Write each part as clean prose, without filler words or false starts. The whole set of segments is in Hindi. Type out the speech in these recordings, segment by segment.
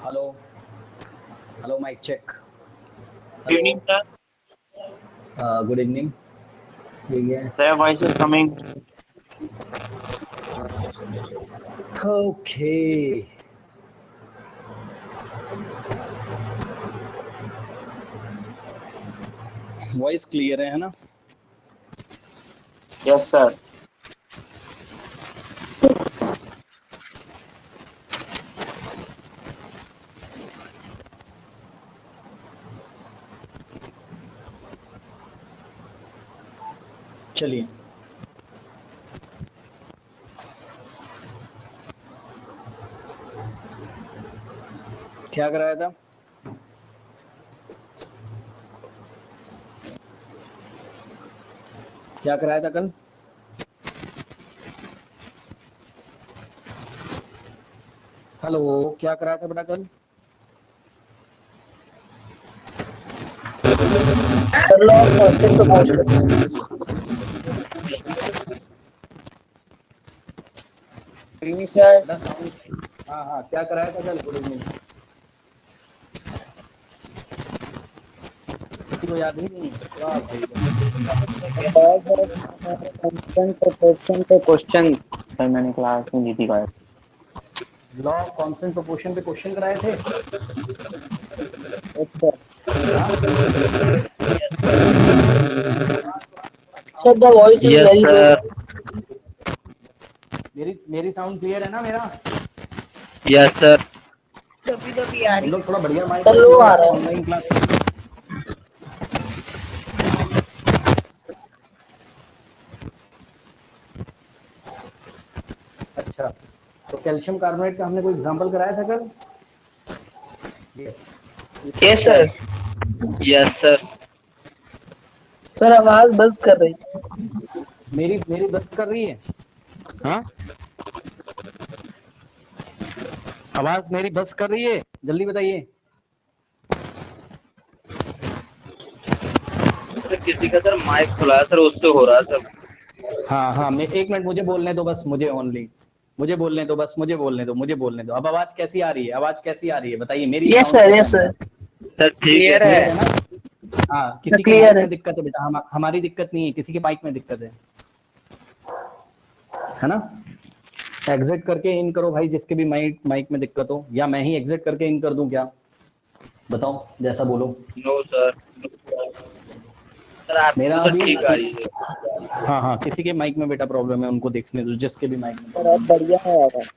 Hello hello mic check. Good evening, sir. Good evening. ठीक है। Their voice is coming. Okay. Voice clear है ना? Yes, sir. चलिए, क्या कराया था? क्या कराया था कल? हेलो, क्या कराया था बेटा कल? सर बेटा साउंड। हाँ हाँ, क्या कराया था कल? Good evening. किसी को याद ही नहीं है? वाह भाई कांस्टेंट प्रोपोर्शन पे क्वेश्चन सर मैंने क्लास में जीती का लॉ ऑफ कांस्टेंट प्रोपोर्शन पे क्वेश्चन कराए थे। Sir the voice is Yes, very low. sir. मेरी साउंड क्लियर है ना मेरा? Yes, sir. कभी आ तुम रही लोग थोड़ा बढ़िया माइक सर, रख लो लो आ यार, रहा है। Online class. अच्छा, तो कैल्शियम कार्बोनेट का हमने कोई एग्जांपल कराया था कल? Yes. Yes sir. Yes, sir. Sir आवाज बस कर रही है। मेरी मेरी बस कर रही है? हाँ, आवाज मेरी बस कर रही है? जल्दी बताइए। सर किसी का सर माइक खुला है सर, उससे हो रहा है सर। हाँ हाँ, मैं एक मिनट, मुझे बोलने दो बस, मुझे ओनली मुझे बोलने दो बस, मुझे बोलने दो, मुझे बोलने दो। अब आवाज कैसी आ रही है? आवाज कैसी आ रही है बताइए। मेरी यस साउंड सर, कैसा है यस मेरा? सर। सर ठीक है। क्लियर क्लियर है है। ना? हाँ, किसी के क्लियर माइक है। में दिक्कत है बेटा, हमारी दिक्कत नहीं है, किसी के माइक में दिक्कत है ना? एग्जिट करके इन करो भाई, जिसके भी माइक में दिक्कत हो, या मैं ही एग्जिट करके इन कर दूं क्या? बताओ, जैसा बोलो। No sir. सर मेरा आपकी तो अभी ठीक आ रही है। हाँ हाँ, किसी के माइक में बेटा प्रॉब्लम है, उनको देखने दो, जिसके भी माइक में सर अब प्रॉब्लम है। बढ़िया है आवाज।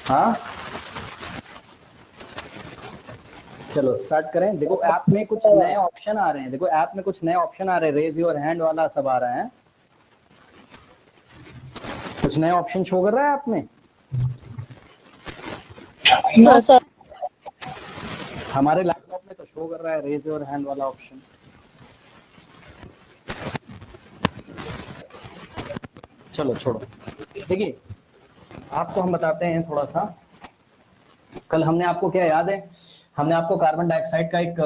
हाँ, चलो स्टार्ट करें। देखो ऐप में कुछ नए ऑप्शन आ रहे हैं, देखो ऐप में कुछ नए ऑप्शन आ रहे हैं, रेज योर हैंड वाला सब आ रहा है। कुछ नए ऑप्शन शो कर रहा है ऐप में। No sir. हमारे लैपटॉप में तो शो कर रहा है रेज योर हैंड वाला ऑप्शन। चलो छोड़ो, देखिए आपको हम बताते हैं थोड़ा सा। कल हमने आपको क्या याद है, हमने आपको कार्बन डाइऑक्साइड का एक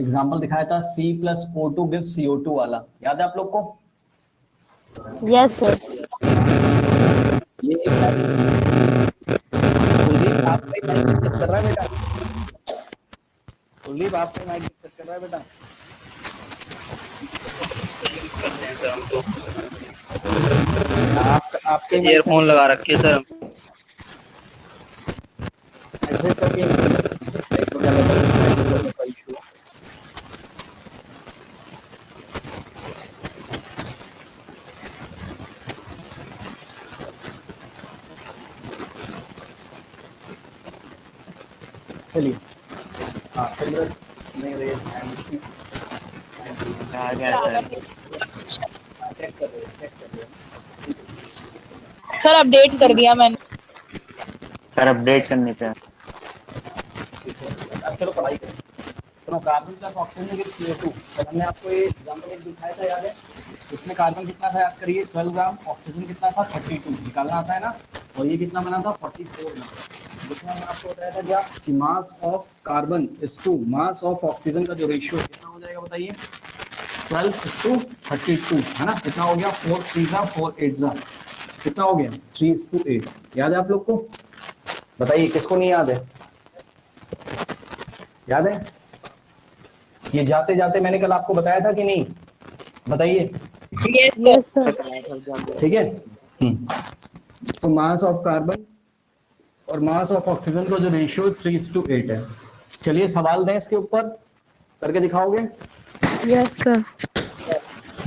एग्जांपल दिखाया था, C+O2 गिव्स CO2 वाला, याद है आप लोग को? Yes sir. ये कुलदीप आपका माइक दिक्कत कर रहा है बेटा। कुलदीप आपका माइक दिक्कत कर रहा है बेटा। करते हैं सर हम तो। आपके माइक में ईयरफोन लगा रखे हैं सर हम। एग्जिट करके एक तो क्या का इशू है। चलिए, हाँ सिमरन ने रेज हैंड आ गया सर। चेक कर रहे हैं, चेक कर रहे हैं। सर अपडेट कर दिया मैंने। सर अपडेट करने पे। अब चलो पढ़ाई करें। तो carbon plus oxygen gives CO2, तो हमने आपको ये एग्जांपल एक दिखाया था, याद है? इसमें कार्बन कितना था याद करिए, 12 ग्राम, ऑक्सीजन कितना था 32, निकालना आता है ना? और ये कितना बना था 44 ग्राम। जिसमें हमने आपको बताया था क्या कि mass of carbon is to mass of oxygen का जो रेशियो कितना हो जाएगा बताइए? 12:32 है ना? कितना हो गया? 4 3 4 8 कितना हो गया? 3:8। याद है आप लोग को? बताइए किसको नहीं याद है? याद है? ये जाते जाते मैंने कल आपको बताया था कि नहीं, बताइए। Yes sir. ठीक है। तो मास ऑफ कार्बन और मास ऑफ ऑक्सीजन का जो रेशियो 3:8 है। चलिए सवाल दें इसके ऊपर, करके दिखाओगे? Yes sir.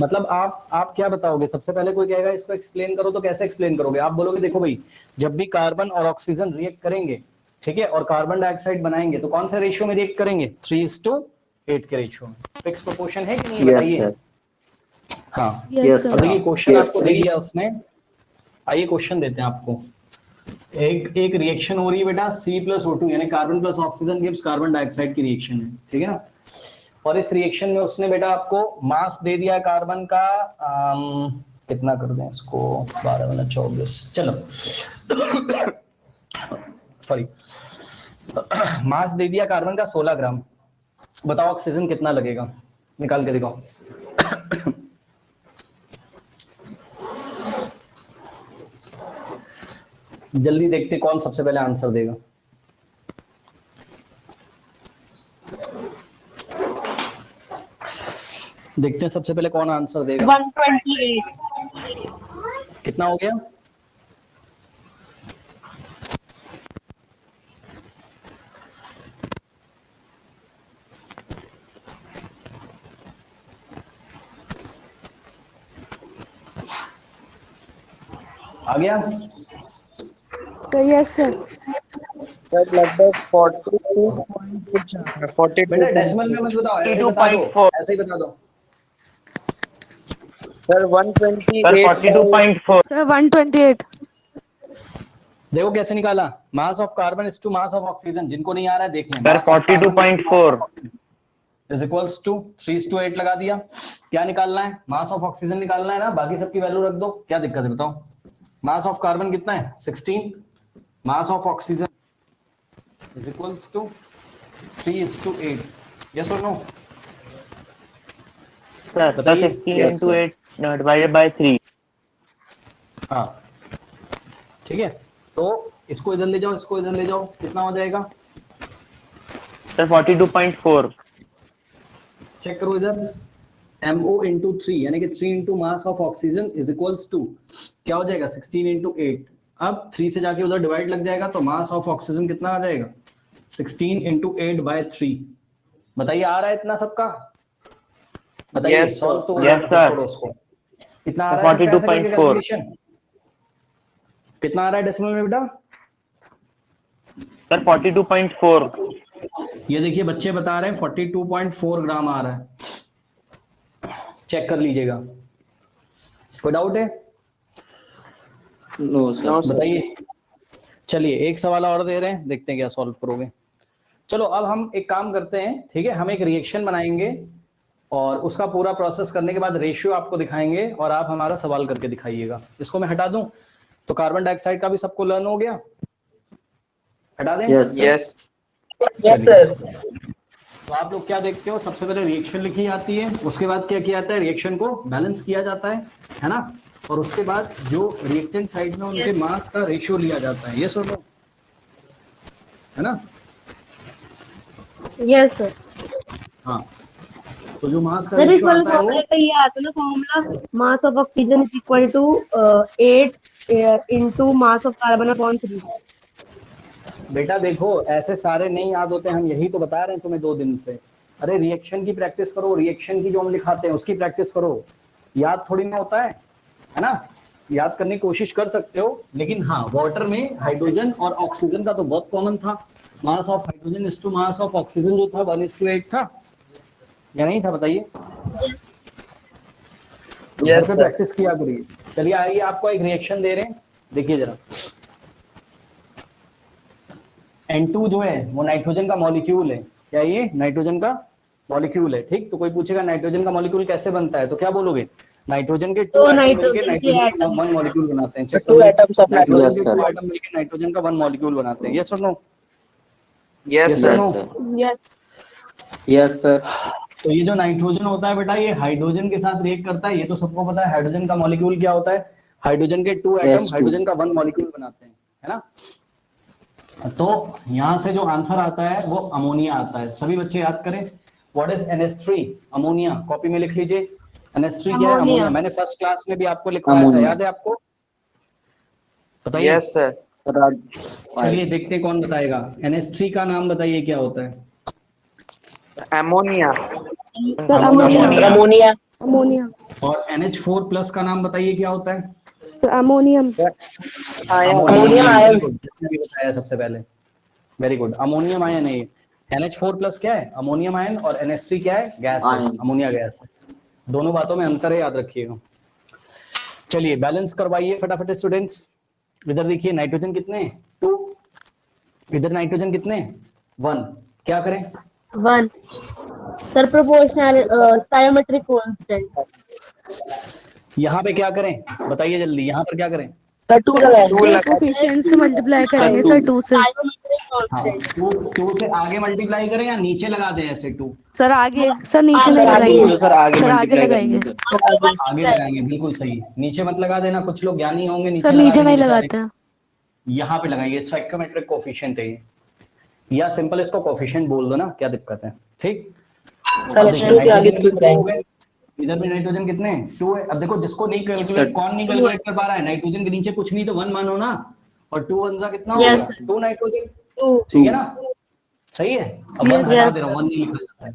मतलब आप क्या बताओगे? सबसे पहले कोई कहेगा इसको एक्सप्लेन करो, तो कैसे एक्सप्लेन करोगे? आप बोलोगे देखो भाई, जब भी कार्बन और ऑक्सीजन रिएक्ट करेंगे, ठीक है, और कार्बन डाइऑक्साइड बनाएंगे, तो कौन से रेशियो में रिएक्ट करेंगे? 3:8 के रेशियो में। फिक्स प्रोपोर्शन है कि नहीं, बताइए। हाँ, यस अब सर। देखिए क्वेश्चन आपको दे दिया उसने। आइए क्वेश्चन देते हैं आपको। एक रिएक्शन हो रही है बेटा, C+O2 यानी carbon plus oxygen gives carbon dioxide की रिएक्शन है, ठीक है ना। और इस रिएक्शन में उसने बेटा आपको मास दे दिया कार्बन का, कितना कर दें इसको, 12×24, चलो सॉरी, मास दे दिया कार्बन का 16 ग्राम। बताओ ऑक्सीजन कितना लगेगा, निकाल के दिखाओ। जल्दी देखते कौन सबसे पहले आंसर देगा। देखते हैं सबसे पहले कौन आंसर देगा। 128। कितना हो गया? आ गया? Yes sir. सर लगभग 42 बेटा डेसिमल में मत बताओ, ऐसे ही बता दो, 42.4 ऐसे ही बता दो। Sir sir 128 42.4 sir 128। देखो कैसे निकाला, mass of carbon is to mass of oxygen. जिनको नहीं आ रहा है देख लें। सर 42.4 इज इक्वल्स टू 3:8 लगा दिया। क्या निकालना है? मास ऑफ ऑक्सीजन निकालना है ना, बाकी सबकी वैल्यू रख दो, क्या दिक्कत है बताओ। मास ऑफ कार्बन कितना है? 16। Mass of oxygen is equals to 3:8। Yes और नो? सर बताइए। 16 into 8 divided by 3 हाँ ठीक है, तो इसको इधर ले जाओ, इसको इधर ले जाओ, कितना हो जाएगा? सर 42.4 चेक करो इधर। MO इंटू 3 यानी कि 3 into mass of oxygen is equals to क्या हो जाएगा? 16 इंटू 8। अब 3 से जाके उधर डिवाइड लग जाएगा, तो मास ऑफ ऑक्सीजन कितना आ जाएगा? 16 इंटू 8/3। बताइए आ रहा है इतना सबका? बताइए। Yes, sir. सॉल्व तो Yes, sir. छोड़ो उसको। कितना आ रहा है? 42.4 कितना आ रहा है डेसिमल में बेटा? सर 42.4 ये देखिए बच्चे बता रहे हैं 42.4 ग्राम आ रहा है। चेक कर लीजिएगा, कोई डाउट है? नो सर बताइए। चलिए एक सवाल और दे रहे हैं, देखते हैं क्या सॉल्व करोगे। चलो अब हम एक काम करते हैं, ठीक है, हम एक रिएक्शन बनाएंगे और उसका पूरा प्रोसेस करने के बाद रेशियो आपको दिखाएंगे और आप हमारा सवाल करके दिखाइएगा। इसको मैं हटा दूं तो कार्बन डाइऑक्साइड का भी सबको लर्न हो गया। हटा दें? Yes yes sir. तो आप लोग क्या देखते हो, सबसे पहले रिएक्शन लिखी जाती है, उसके बाद क्या किया जाता है? रिएक्शन को बैलेंस किया जाता है ना, और उसके बाद जो रिएक्टेंट साइड में उनके मास का रेशियो लिया जाता है। ये सुनो, है ना? Yes sir. हाँ, तो जो मास का रेशियो आता है वो ये आता है ना formula, mass of oxygen is equal to 8 into mass of carbon upon 3। बेटा देखो ऐसे सारे नहीं याद होते, हम यही तो बता रहे हैं तुम्हें 2 दिन से। अरे रिएक्शन की प्रैक्टिस करो, रिएक्शन की जो हम लिखाते हैं उसकी प्रैक्टिस करो। याद थोड़ी ना होता है ना? याद करने की कोशिश कर सकते हो, लेकिन हाँ वाटर में हाइड्रोजन और ऑक्सीजन का तो बहुत कॉमन था। Mass of hydrogen is to mass of oxygen जो था 1:8 था या नहीं था? बताइए। यस सर प्रैक्टिस किया करिए। चलिए आइए आपको एक रिएक्शन दे रहे हैं, देखिए जरा। N2 जो है वो नाइट्रोजन का मॉलिक्यूल है। क्या ये नाइट्रोजन का मॉलिक्यूल है? ठीक, तो कोई पूछेगा नाइट्रोजन का मॉलिक्यूल कैसे बनता है, तो क्या बोलोगे? नाइट्रोजन के 2 एटम मिलकर नाइट्रोजन का 1 मॉलिक्यूल बनाते हैं। चेक 2 एटम्स ऑफ नाइट्रोजन के 2 एटम मिलकर नाइट्रोजन का 1 मॉलिक्यूल बनाते हैं। यस और no? Yes sir yes sir. तो ये जो नाइट्रोजन होता है बेटा, ये हाइड्रोजन के साथ रिएक्ट करता है, ये तो सबको पता है। हाइड्रोजन का मॉलिक्यूल क्या होता है? हाइड्रोजन के 2 एटम हाइड्रोजन का 1 मॉलिक्यूल बनाते हैं, है ना? तो यहां से जो आंसर आता है वो अमोनिया आता है। सभी बच्चे याद करें, what is NH3? Ammonia. Copy में लिख लीजिए, NH3 क्या है? अमोनिया। अमोनिया। मैंने फर्स्ट क्लास में भी आपको लिखवाया था, अमोनिया। याद है आपको? बताइए। Yes sir. चलिए देखते हैं कौन बताएगा। NH3 का नाम बताइए क्या होता है? Ammonia. Sir ammonia. Ammonia. Ammonia. और NH4 प्लस का नाम बताइए क्या होता है? Sir ammonium. Ammonium ion. जिसने भी बताया सबसे पहले, वेरी गुड। अमोनियम आयन है ये। NH4 प्लस क्या है? Ammonium ion. और NH3 क्या है? गैस है, आयन। अमोनिया गैस है। दोनों बातों में अंतर है, याद रखिएगा। चलिए बैलेंस करवाइए फटाफट स्टूडेंट्स। इधर देखिए नाइट्रोजन कितने? 2। इधर नाइट्रोजन कितने? 1। क्या करें? 1। Sir proportional stoichiometric constant. यहाँ पे क्या करें बताइए जल्दी, यहाँ पर क्या करें? सर 2 लगाएंगे। 2 लगा। कोफिशिएंट से मल्टीप्लाई करेंगे सर 2 से। हाँ, 2 से आगे मल्टीप्लाई करें या नीचे लगा दें ऐसे 2? सर आगे, सर नीचे सर नहीं आगे लगाएंगे, सर आगे सर आगे मल्टीप्लाई लगाएंगे। करेंगे। आगे लगाएंगे, बिल्कुल सही। नीचे मत लगा देना, कुछ लोग ज्ञानी होंगे नीचे सर लगा नीचे देंगे नहीं बेचारे। लगाते हैं। यहाँ पे लगाइए, स्टाइकोमेट्रिक कोफिशिएंट है ये, या सिंपल इसको कोफिशिएंट बोल दो ना, क्या दिक्कत है? ठीक। सर अब S2 देखिए, के आगे नाइट्रोजन 3 कितने हो लगाएंगे। गए? इधर भी नाइट्रोजन कितने हैं? 2 है। अब देखो जिसको नहीं कैलकुलेट, कौन नहीं कैलकुलेट कर पा रहा है? नाइट्रोजन के नीचे कुछ नहीं तो 1 मानो ना, और 2 1 कितना हो Yes. गया? 2 नाइट्रोजन। 2। ठीक है ना? सही है। अब 1 Yes. हटा दे रहा हूँ, 1 नहीं लिखा जाता है।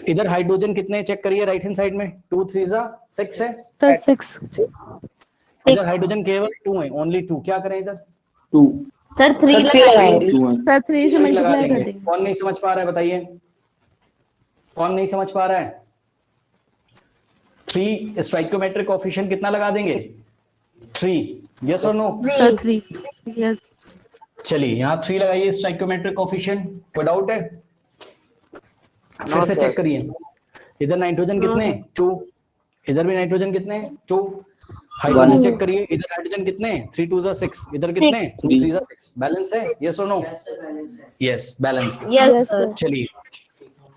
इधर हाइड्रोजन कितने चेक करिए राइट हैंड साइड में? 2 3 6 है। सर 6। इधर हाइड्रोजन केवल 2 है, ओनली 2। क्या करें इधर? 2 सर 3 सर 3 लगाएंगे। सर 3 से 3 लगा मल्टीप्लाई कर देंगे। देंगे। कौन नहीं समझ पा रहा है बताइए? कौन नहीं समझ पा रहा है? 3 स्टाइकोमेट्रिक कोफिशिएंट कितना लगा देंगे? 3। यस और नो? सर 3। यस। चलिए यहाँ 3 लगाइए स्टाइकोमेट्रिक कोफिशिएंट। कोई डाउट है? फिर से सर। चेक करिए। इधर नाइट्रोजन कितने? 2। इधर भी नाइट्रोजन कितने? 2। हाइड्रोजन चेक करिए, इधर हाइड्रोजन कितने? 3 2 6। इधर कितने? 2 3 6। बैलेंस है? यस और no? Yes, balance. Yes sir. चलिए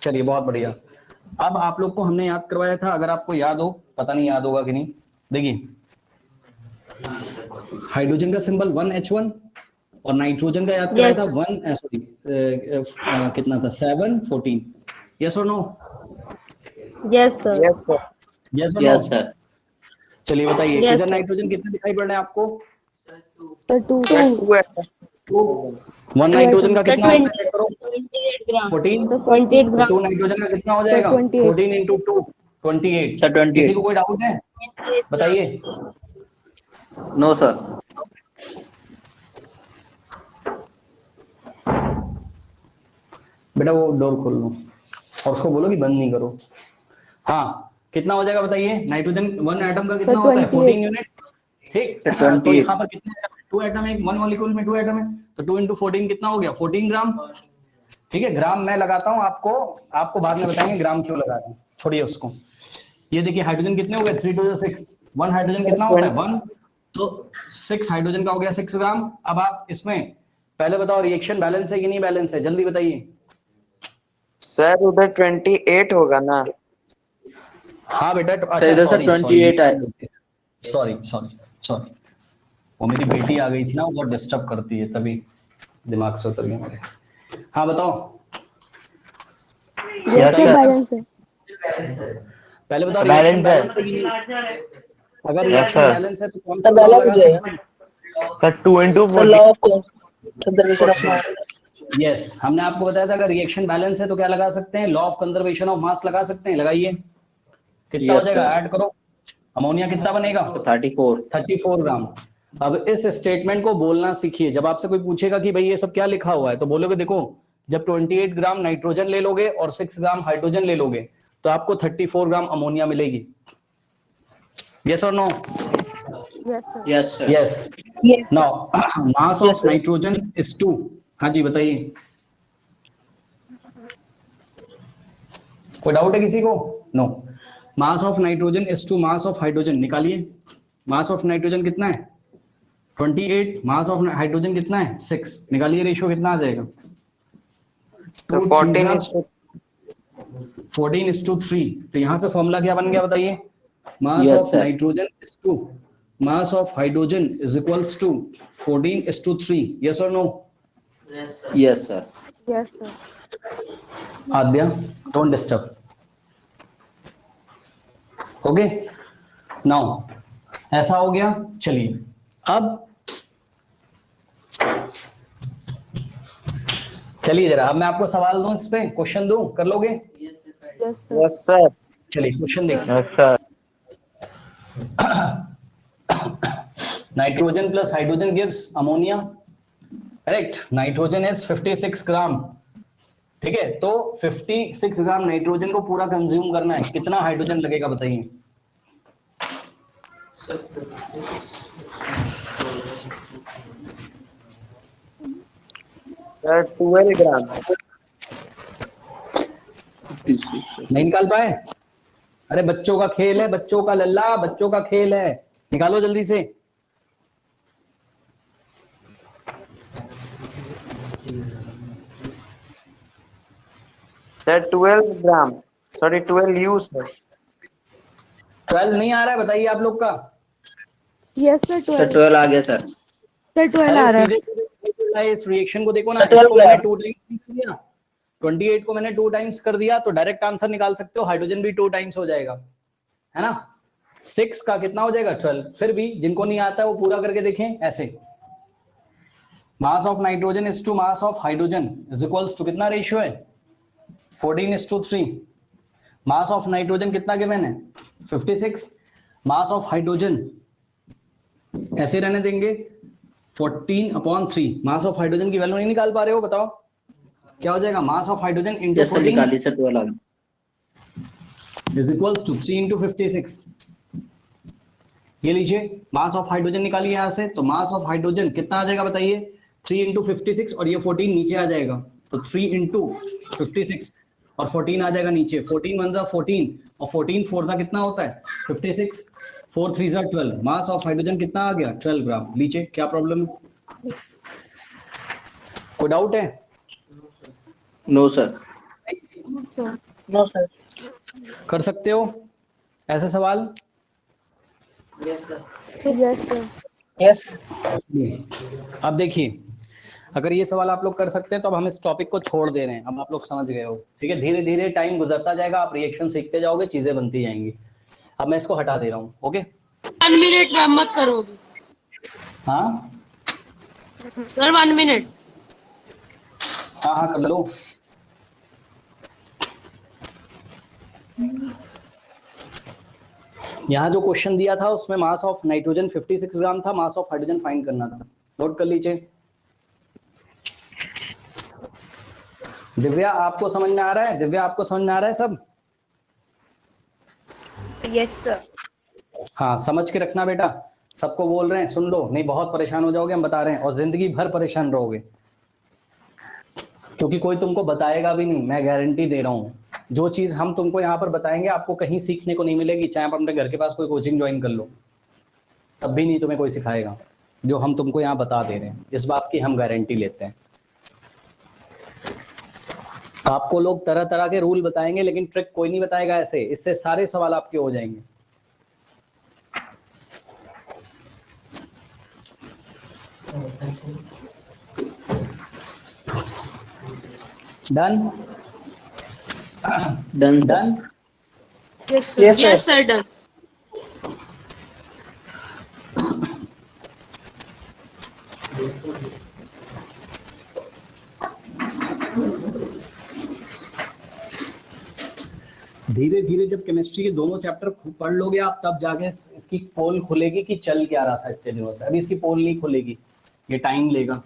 चलिए, बहुत बढ़िया। अब आप लोग को हमने याद करवाया था, अगर आपको याद हो, पता नहीं याद होगा कि नहीं। देखिए हाइड्रोजन का सिंबल 1H1 और नाइट्रोजन का याद कराया था 1 सॉरी कितना था? 7 14। यस और no? Yes sir. Yes sir. Yes और यस नो? सर। चलिए बताइए, Yes, इधर sir. नाइट्रोजन कितने दिखाई पड़ रहे हैं आपको? सर 2। 2 है। 1 नाइट्रोजन का सर कितना होता है? 20 चेक करो। 28 ग्राम। 14। तो 28 तो ग्राम। 2 नाइट्रोजन का कितना हो जाएगा? 28। 14 इंटू 2 28। सर 28। किसी को कोई डाउट है? बताइए। No sir. बेटा वो डोर खोल लो और उसको बोलो कि बंद नहीं करो। हाँ, कितना हो जाएगा बताइए? नाइट्रोजन 1 एटम का कितना होता है? 14 यूनिट। ठीक। सर, तो 28। यहाँ पर कितने? 2 एटम है, 1 मॉलिक्यूल में 2 एटम है, तो 2 इंटू 14 कितना हो गया? 14 ग्राम। ठीक है, ग्राम मैं लगाता हूँ, आपको बाद में बताएंगे ग्राम क्यों लगा रहे हैं, छोड़िए उसको। ये देखिए हाइड्रोजन कितने हो गए? 3 2 6। 1 हाइड्रोजन कितना होता है? 1। तो 6 हाइड्रोजन का हो गया 6 ग्राम। अब आप इसमें पहले बताओ रिएक्शन बैलेंस है कि नहीं बैलेंस है? जल्दी बताइए। सर उधर 28 होगा ना? हाँ बेटा, सर इधर सर 28 है। सॉरी वो मेरी बेटी आ गई थी ना, वो बहुत डिस्टर्ब करती है, तभी दिमाग से उतर गया मेरे। हाँ बताओ। यस सर बैलेंस है। पहले बताओ Balance रिएक्शन है। बैलेंस है कि नहीं? अगर रिएक्शन sir. बैलेंस है तो कौन सर सा बैलेंस हो लगा जाएगा। सकते हैं? Sir 2 into sir law of conservation of mass. Yes, हमने आपको बताया था अगर रिएक्शन बैलेंस है तो क्या लगा सकते हैं? लॉ ऑफ कंजर्वेशन ऑफ मास लगा सकते हैं। लगाइए, कितना हो Yes, जाएगा? sir. ऐड करो। अमोनिया कितना बनेगा? 34। 34 ग्राम। अब इस स्टेटमेंट को बोलना सीखिए। जब आपसे कोई पूछेगा कि भाई ये सब क्या लिखा हुआ है, तो बोलोगे देखो, जब 28 ग्राम नाइट्रोजन ले लोगे और 6 ग्राम हाइड्रोजन ले लोगे तो आपको 34 ग्राम अमोनिया मिलेगी। यस और no? Yes sir. Yes sir. Yes. Now mass of nitrogen is 2। हाँ जी बताइए, कोई डाउट है किसी को? No. Mass of nitrogen is 2 mass of hydrogen. निकालिए, मास ऑफ नाइट्रोजन कितना है? 28। मास ऑफ हाइड्रोजन कितना है? 6। निकालिए, रेशियो कितना आ जाएगा? तो 14:3। तो यहाँ से फॉर्मूला क्या बन गया बताइए? मास Yes, of sir. Nitrogen is 2 mass of hydrogen is equals to 14:3. Yes or no? Yes, sir. Yes, sir. Adya, don't disturb. Okay now ऐसा हो गया। चलिए अब चलिए जरा, अब मैं आपको सवाल दूं, इस पे क्वेश्चन दूं, कर लोगे? Yes, sir. Yes, sir. चलिए क्वेश्चन देखिए। Yes, sir. Nitrogen plus hydrogen gives ammonia, correct? Nitrogen is 56 ग्राम, ठीक है? तो 56 ग्राम नाइट्रोजन को पूरा कंज्यूम करना है, कितना हाइड्रोजन लगेगा बताइए? Sir, 12 gram. नहीं निकाल पाए? अरे बच्चों का खेल है, बच्चों का लल्ला, बच्चों का खेल है, निकालो जल्दी से। Sir, 12 gram. Sorry, 12 U, sir. 12 नहीं आ रहा है, बताइए आप लोग का। Yes, sir. सर 12. 12 आ गया सर। Sir, 12 आ अरे रहा है. सीधे इस रिएक्शन को देखो ना, सर, 12 इसको मैंने है। 2 टाइम्स कर दिया, 28 को मैंने 2 टाइम्स कर दिया, तो डायरेक्ट आंसर निकाल सकते हो, हाइड्रोजन भी 2 टाइम्स हो जाएगा, है ना? 6 का कितना हो जाएगा? 12। फिर भी जिनको नहीं आता है वो पूरा करके देखें ऐसे। Mass of nitrogen is to mass of hydrogen is equals to कितना रेशियो है? 14:3। मास ऑफ नाइट्रोजन कितना गिवन है? 56। मास ऑफ हाइड्रोजन ऐसे रहने देंगे 14/3। मास ऑफ हाइड्रोजन की वैल्यू नहीं निकाल पा रहे हो, बताओ क्या हो जाएगा? Mass of hydrogen into yes sir, 14 निकाली सर 12 आ गया। Is equals to 3 into 56। ये लीजिए मास ऑफ हाइड्रोजन निकालिए यहां से, तो मास ऑफ हाइड्रोजन कितना आ जाएगा बताइए? 3 इंटू 56, और ये 14 नीचे आ जाएगा, तो 3 इंटू 56 और 14 आ जाएगा नीचे। 14 1 जा 14 और 14 4 जा कितना होता है? 56। 4 3 जा 12। मास ऑफ हाइड्रोजन कितना आ गया? 12 ग्राम। लीजिए, क्या प्रॉब्लम है? कोई डाउट है? No sir. Sir. No sir. कर सकते हो ऐसे सवाल? Yes, sir. यस। अब देखिए, अगर ये सवाल आप लोग कर सकते हैं तो अब हम इस टॉपिक को छोड़ दे रहे हैं, अब आप लोग समझ गए हो, ठीक है? धीरे धीरे टाइम गुजरता जाएगा, आप रिएक्शन सीखते जाओगे, चीजें बनती जाएंगी। अब मैं इसको हटा दे रहा हूँ, ओके? 1 मिनट मैम, मत करो हाँ सर, 1 मिनट। हाँ हाँ कर लो। यहाँ जो क्वेश्चन दिया था उसमें मास ऑफ नाइट्रोजन 56 ग्राम था, मास ऑफ हाइड्रोजन फाइंड करना था, नोट कर लीजिए। दिव्या आपको समझ में आ रहा है? दिव्या आपको समझ में आ रहा है सब? Yes, sir. हाँ समझ के रखना बेटा, सबको बोल रहे हैं सुन लो, नहीं बहुत परेशान हो जाओगे, हम बता रहे हैं, और जिंदगी भर परेशान रहोगे, क्योंकि कोई तुमको बताएगा भी नहीं, मैं गारंटी दे रहा हूँ। जो चीज हम तुमको यहाँ पर बताएंगे आपको कहीं सीखने को नहीं मिलेगी, चाहे आप अपने घर के पास कोई कोचिंग ज्वाइन कर लो, तब भी नहीं तुम्हें कोई सिखाएगा जो हम तुमको यहाँ बता दे रहे हैं, इस बात की हम गारंटी लेते हैं। आपको लोग तरह तरह के रूल बताएंगे, लेकिन ट्रिक कोई नहीं बताएगा ऐसे, इससे सारे सवाल आपके हो जाएंगे। Done done done. Yes, sir. Yes, sir. Done. धीरे धीरे जब केमिस्ट्री के दोनों चैप्टर पढ़ लोगे आप, तब जाके इसकी पोल खुलेगी कि चल क्या रहा था इतने दिनों से। अभी इसकी पोल नहीं खुलेगी, ये टाइम लेगा।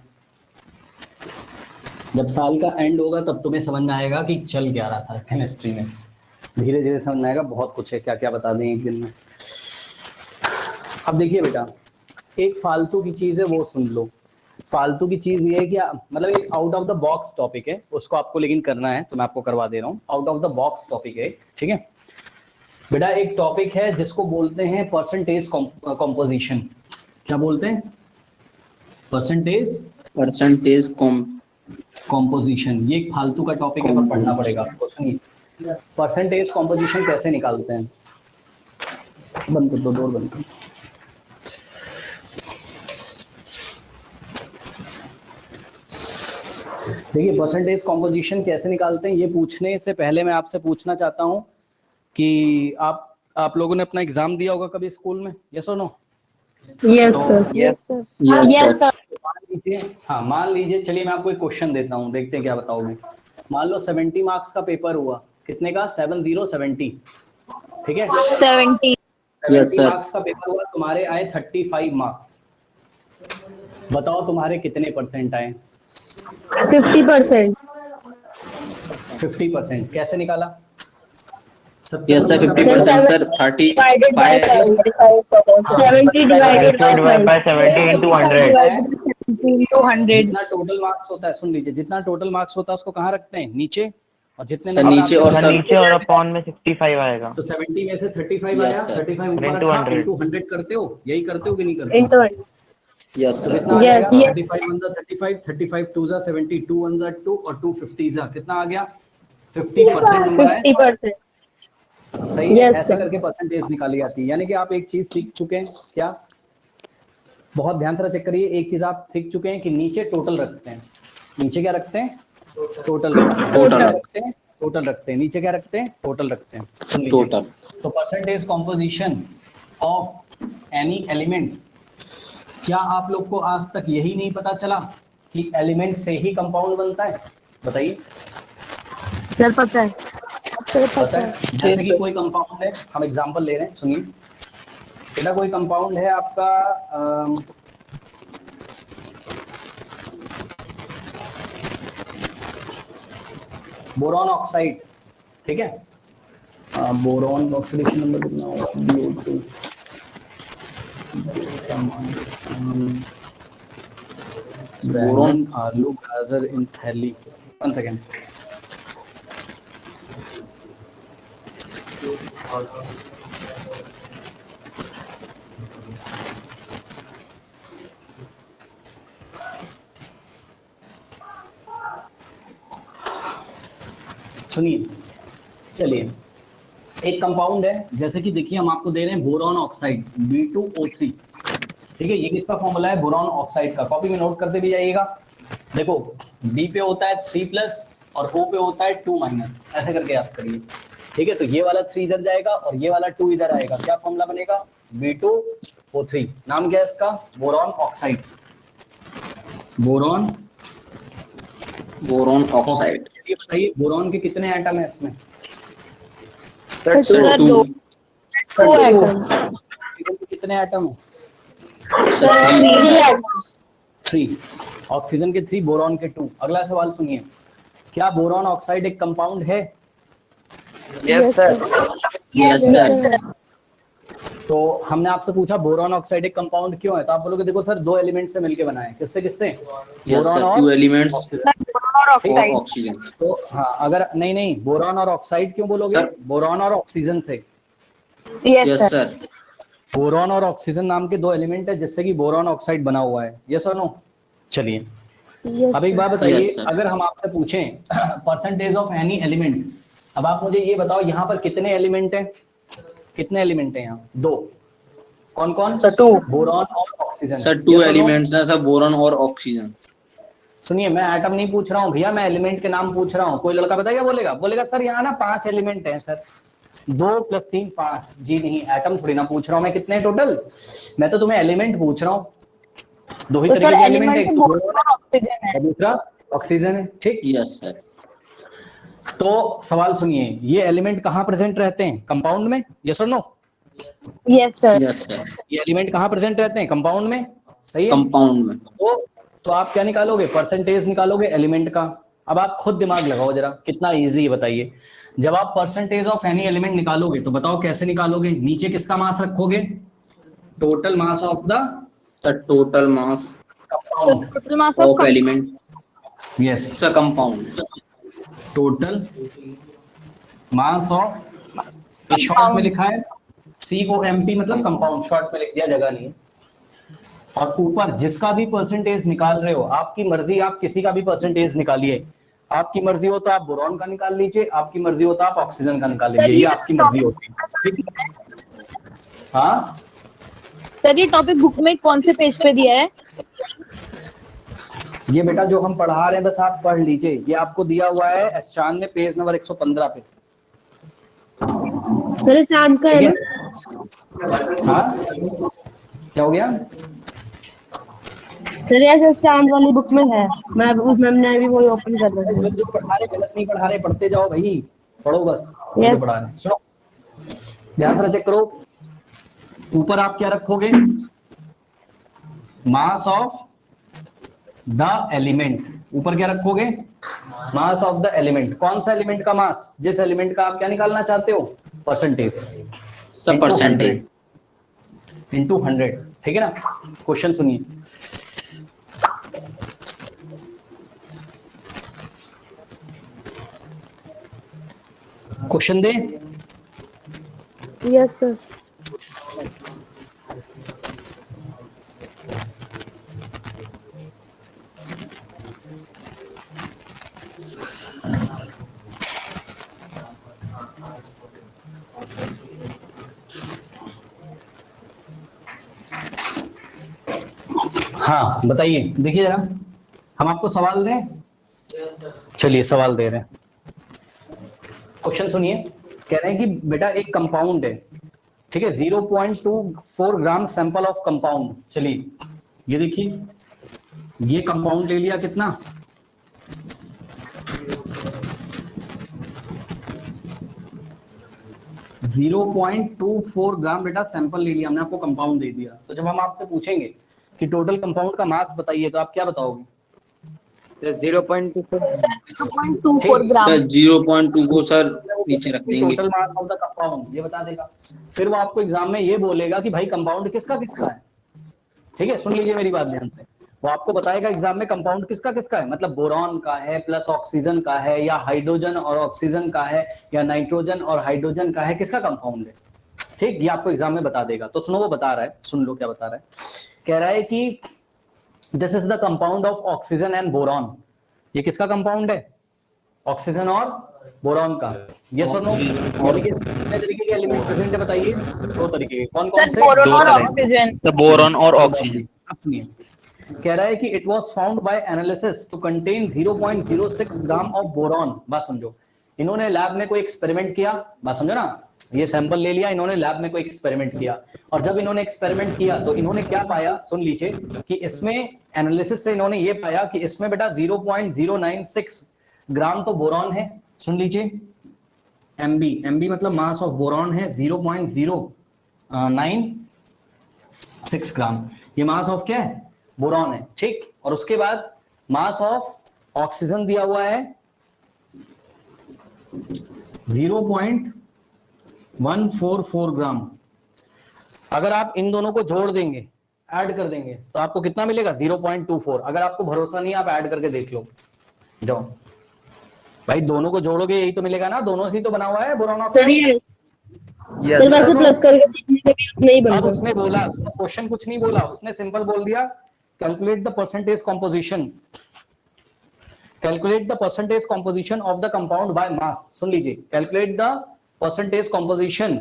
जब साल का एंड होगा तब तुम्हें समझ में आएगा कि चल क्या रहा था केमिस्ट्री में। धीरे धीरे समझ में आएगा, बहुत कुछ है, क्या क्या बता दें एक दिन में। अब देखिए बेटा, एक फालतू की चीज है वो सुन लो। फालतू की चीज ये है कि मतलब एक out of the box topic है, उसको आपको लेकिन करना है, तो मैं आपको करवा दे रहा हूँ। Out of the box topic है, ठीक है बेटा? एक टॉपिक है जिसको बोलते हैं परसेंटेज कॉम्पोजिशन। क्या बोलते हैं? Percentage composition. ये एक फालतू का टॉपिक है पर पढ़ना पड़ेगा आपको। सुनिए, परसेंटेज कॉम्पोजिशन कैसे निकालते हैं। बंद कर दो, डोर बंद कर। देखिए परसेंटेज कॉम्पोजिशन कैसे निकालते हैं ये पूछने से पहले मैं आपसे पूछना चाहता हूँ कि आप लोगों ने अपना एग्जाम दिया होगा कभी स्कूल में, यस और नो? यस तो sir. Yes, sir. Yes, sir. मान लीजिए, हाँ मान लीजिए, चलिए मैं आपको एक क्वेश्चन देता हूँ, देखते हैं क्या बताओगे। मान लो 70 मार्क्स का पेपर हुआ, कितने का? 70, ठीक है। 70. 70 sir. मार्क्स का पेपर हुआ, तुम्हारे आए 35 मार्क्स। बताओ तुम्हारे कितने परसेंट आए? 50%। 50%। कैसे निकाला? Yes, sir. 50%, sir. 35. 70 divided by 5. by 70 into 100. 200. जितना टोटल मार्क्स होता है, सुन लीजिए, जितना टोटल मार्क्स होता है उसको कहाँ रखते हैं? नीचे। और जितने सर, नंबर नीचे आपके और पास- सर नीचे और अपॉन में 65 आएगा। तो 70 में से 35 Yes, आया, sir. 35 ऊपर Into रखा, 100. into 100 करते हो, यही करते हो कि नहीं करते? Into Yes, तो sir. कितना आ Yes, जाएगा? yes. 35 1 35, 35 2 70, 2 1 2 और 2 50 कितना आ गया? 50% नंबर आया। 50%। सही है। Yes, ऐसे sir. करके परसेंटेज निकाली जाती है। यानी कि आप एक चीज सीख चुके हैं, क्या? बहुत ध्यान से चेक करिए, एक चीज आप सीख चुके हैं कि नीचे टोटल रखते हैं। नीचे क्या रखते हैं? टोटल रखते हैं। Total. क्या रखते हैं? टोटल रखते हैं। नीचे क्या रखते हैं? टोटल रखते हैं। सुन लीजिए। Total. तो percentage composition of any element, क्या आप लोग को आज तक यही नहीं पता चला कि एलिमेंट से ही कंपाउंड बनता है? बताइए। सर पता है। पता है? जैसे कि कोई कंपाउंड है, हम एग्जांपल ले रहे हैं, सुनिए। बेटा कोई कंपाउंड है आपका बोरॉन ऑक्साइड, ठीक है। बोरॉन ऑक्सीडेशन नंबर कितना होगा? BO2 बोरॉन, आलू, गाजर इन थैली। 1 सेकेंड। सुनिए, चलिए, एक कंपाउंड है, जैसे कि देखिए हम आपको दे रहे हैं बोरॉन ऑक्साइड B2O3, ठीक है। ये किसका फॉर्मूला है? बोरॉन ऑक्साइड का। कॉपी में नोट करते भी जाइएगा। देखो B पे होता है 3+ और O पे होता है 2-, ऐसे करके याद करिए, ठीक है। तो ये वाला 3 इधर जाएगा और ये वाला 2 इधर आएगा। क्या फॉर्मूला बनेगा? B2O3। नाम क्या है इसका? Boron oxide. Boron oxide. ये बताइए बोरॉन के कितने एटम है इसमें? Sir, 2. 2 atom। ऑक्सीजन के कितने एटम है? Sir, 3. 3। ऑक्सीजन के 3, बोरॉन के 2। अगला सवाल सुनिए, क्या बोरॉन ऑक्साइड एक कंपाउंड है? Yes, sir. Yes, sir. तो हमने आपसे पूछा बोरॉन ऑक्साइड एक कंपाउंड क्यों है, तो आप बोलोगे देखो सर, 2 एलिमेंट से मिलके बना है। किससे किससे? Yes, sir. 2 elements oxygen. of oxygen. तो हाँ, अगर नहीं बोरॉन और ऑक्साइड क्यों बोलोगे? Sir. बोरॉन और ऑक्सीजन से। Yes, sir. बोरॉन और ऑक्सीजन नाम के 2 एलिमेंट है जिससे कि बोरॉन ऑक्साइड बना हुआ है। यस और नो? चलिए, अब एक बात बताइए, Yes, sir. अगर हम आपसे पूछें परसेंटेज ऑफ एनी एलिमेंट, अब आप मुझे ये बताओ यहाँ पर कितने एलिमेंट हैं? कितने एलिमेंट हैं यहाँ? 2। कौन कौन? Sir, 2. बोरॉन और ऑक्सीजन। Sir, 2 elements हैं, sir, boron और oxygen. सुनिए, मैं एटम नहीं पूछ रहा हूँ भैया, मैं एलिमेंट के नाम पूछ रहा हूँ। कोई लड़का बताएगा, बोलेगा सर यहाँ ना 5 एलिमेंट हैं सर। 2 + 3 5। जी नहीं, एटम थोड़ी ना पूछ रहा हूँ मैं, कितने टोटल? मैं तो तुम्हें एलिमेंट पूछ रहा हूँ। 2 ही तो तरीके सर के एलिमेंट है, एलिमेंट एक में तो बोरॉन और ऑक्सीजन है। और दूसरा ऑक्सीजन है, ठीक। Yes, sir. तो सवाल सुनिए, ये एलिमेंट कहाँ प्रेजेंट रहते हैं? कंपाउंड में। यस और no? Yes, sir. Yes, sir. ये एलिमेंट कहाँ प्रेजेंट रहते हैं? कंपाउंड में, सही है। Compound में. तो आप क्या निकालोगे? परसेंटेज निकालोगे एलिमेंट का। अब आप खुद दिमाग लगाओ जरा, कितना इजी है बताइए। जब आप परसेंटेज ऑफ एनी एलिमेंट निकालोगे तो बताओ कैसे निकालोगे? नीचे किसका मास रखोगे? Total mass of the The total mass compound. Total mass of of element. Yes, It's a compound. Total mass of, short में लिखा है COMP, मतलब कंपाउंड, शॉर्ट में लिख दिया, जगह नहीं है। और ऊपर जिसका भी परसेंटेज निकाल रहे हो, आपकी मर्जी, आप किसी का भी परसेंटेज निकालिए। आपकी मर्जी हो तो आप बोरॉन का निकाल लीजिए, आपकी मर्जी हो तो आप ऑक्सीजन का निकाल लीजिए, ये आपकी मर्जी होती है, ठीक है। हाँ सर, ये टॉपिक बुक में कौन से पेज पे दिया है? ये बेटा जो हम पढ़ा रहे हैं बस आप पढ़ लीजिए, ये आपको दिया हुआ है एस-चांद में पेज नंबर 115 पे। सर चांद का है ठीक ना? है हाँ क्या हो गया? सर ऐसे चांद वाली बुक में है, मैं उस मैंने अभी वही ओपन कर रहा जो हूँ। जो पढ़ा रहे गलत नहीं पढ़ा रहे, पढ़ते जाओ भाई, पढ़ो बस जो Yes. पढ़ा रहे। सुनो ध्यान से चेक करो, ऊपर आप क्या रखोगे? Mass of the element. ऊपर क्या रखोगे? Mass of the element. कौन सा एलिमेंट का मास? जिस एलिमेंट का आप क्या निकालना चाहते हो? परसेंटेज। सब परसेंटेज इंटू 100। ठीक है ना? क्वेश्चन सुनिए, क्वेश्चन दे। Yes sir. हाँ बताइए, देखिए जरा, हम आपको सवाल दें? चलिए सवाल दे रहे हैं, क्वेश्चन सुनिए। कह रहे हैं कि बेटा एक कंपाउंड है, ठीक है, 0.24 ग्राम सैंपल ऑफ कंपाउंड। चलिए ये देखिए, ये कंपाउंड ले लिया कितना? जीरो 0.24 ग्राम बेटा सैंपल ले लिया हमने, आपको कंपाउंड दे दिया। तो जब हम आपसे पूछेंगे कि टोटल कंपाउंड का मास बताइए, तो आप क्या बताओगे? 0.24 2.24 ग्राम। सर 0.2 को सर नीचे रख देंगे। Total mass of the compound ये बता देगा। फिर वो आपको एग्जाम में ये बोलेगा कि भाई कंपाउंड किसका किसका है। ठीक है, सुन लीजिए मेरी बात ध्यान से, वो आपको बताएगा एग्जाम में कंपाउंड किसका किसका है, मतलब बोरॉन का है प्लस ऑक्सीजन का है, या हाइड्रोजन और ऑक्सीजन का है, या नाइट्रोजन और हाइड्रोजन का है, किसका कंपाउंड है। ठीक, ये आपको एग्जाम में बता देगा। तो सुनो वो बता रहा है, सुन लो क्या बता रहा है। कह रहा है कि this is the compound of oxygen and boron. ये किसका कंपाउंड है? ऑक्सीजन और बोरॉन का। यस और नो? कितने तरीके के एलिमेंट प्रेजेंट है बताइए? 2 तरीके के। कौन कौन सर से? बोरॉन और तरह। ऑक्सीजन। बोरॉन और ऑक्सीजन। अब सुनिए, कह रहा है कि it was found by analysis to contain 0.06 gram of boron. बात समझो, इन्होंने लैब में कोई एक्सपेरिमेंट किया, बात समझो ना, ये सैंपल ले लिया इन्होंने, लैब में कोई एक्सपेरिमेंट किया, और जब इन्होंने एक्सपेरिमेंट किया तो इन्होंने क्या पाया? सुन लीजिए कि इसमें एनालिसिस से इन्होंने ये पाया कि इसमें बेटा 0.096 ग्राम तो बोरॉन है। सुन लीजिए, एमबी, एमबी मतलब मास ऑफ बोरॉन है 0.096 ग्राम। ये मास ऑफ क्या है? बोरॉन है। ठीक, और उसके बाद मास ऑफ ऑक्सीजन दिया हुआ है 0.144 ग्राम। अगर आप इन दोनों को जोड़ देंगे, ऐड कर देंगे, तो आपको कितना मिलेगा? 0.24। अगर आपको भरोसा नहीं, आप ऐड करके देख लो, जाओ भाई, दोनों को जोड़ोगे यही तो मिलेगा ना, दोनों से ही तो बना हुआ है बोरॉन सर ऑक्साइड। ये सर वैसे प्लस करके देखने से भी उतना ही अब बनता है। उसने बोला, क्वेश्चन कुछ नहीं बोला, उसने सिंपल बोल दिया calculate the percentage composition, calculate the percentage composition of the compound by mass. सुन लीजिए, calculate the percentage composition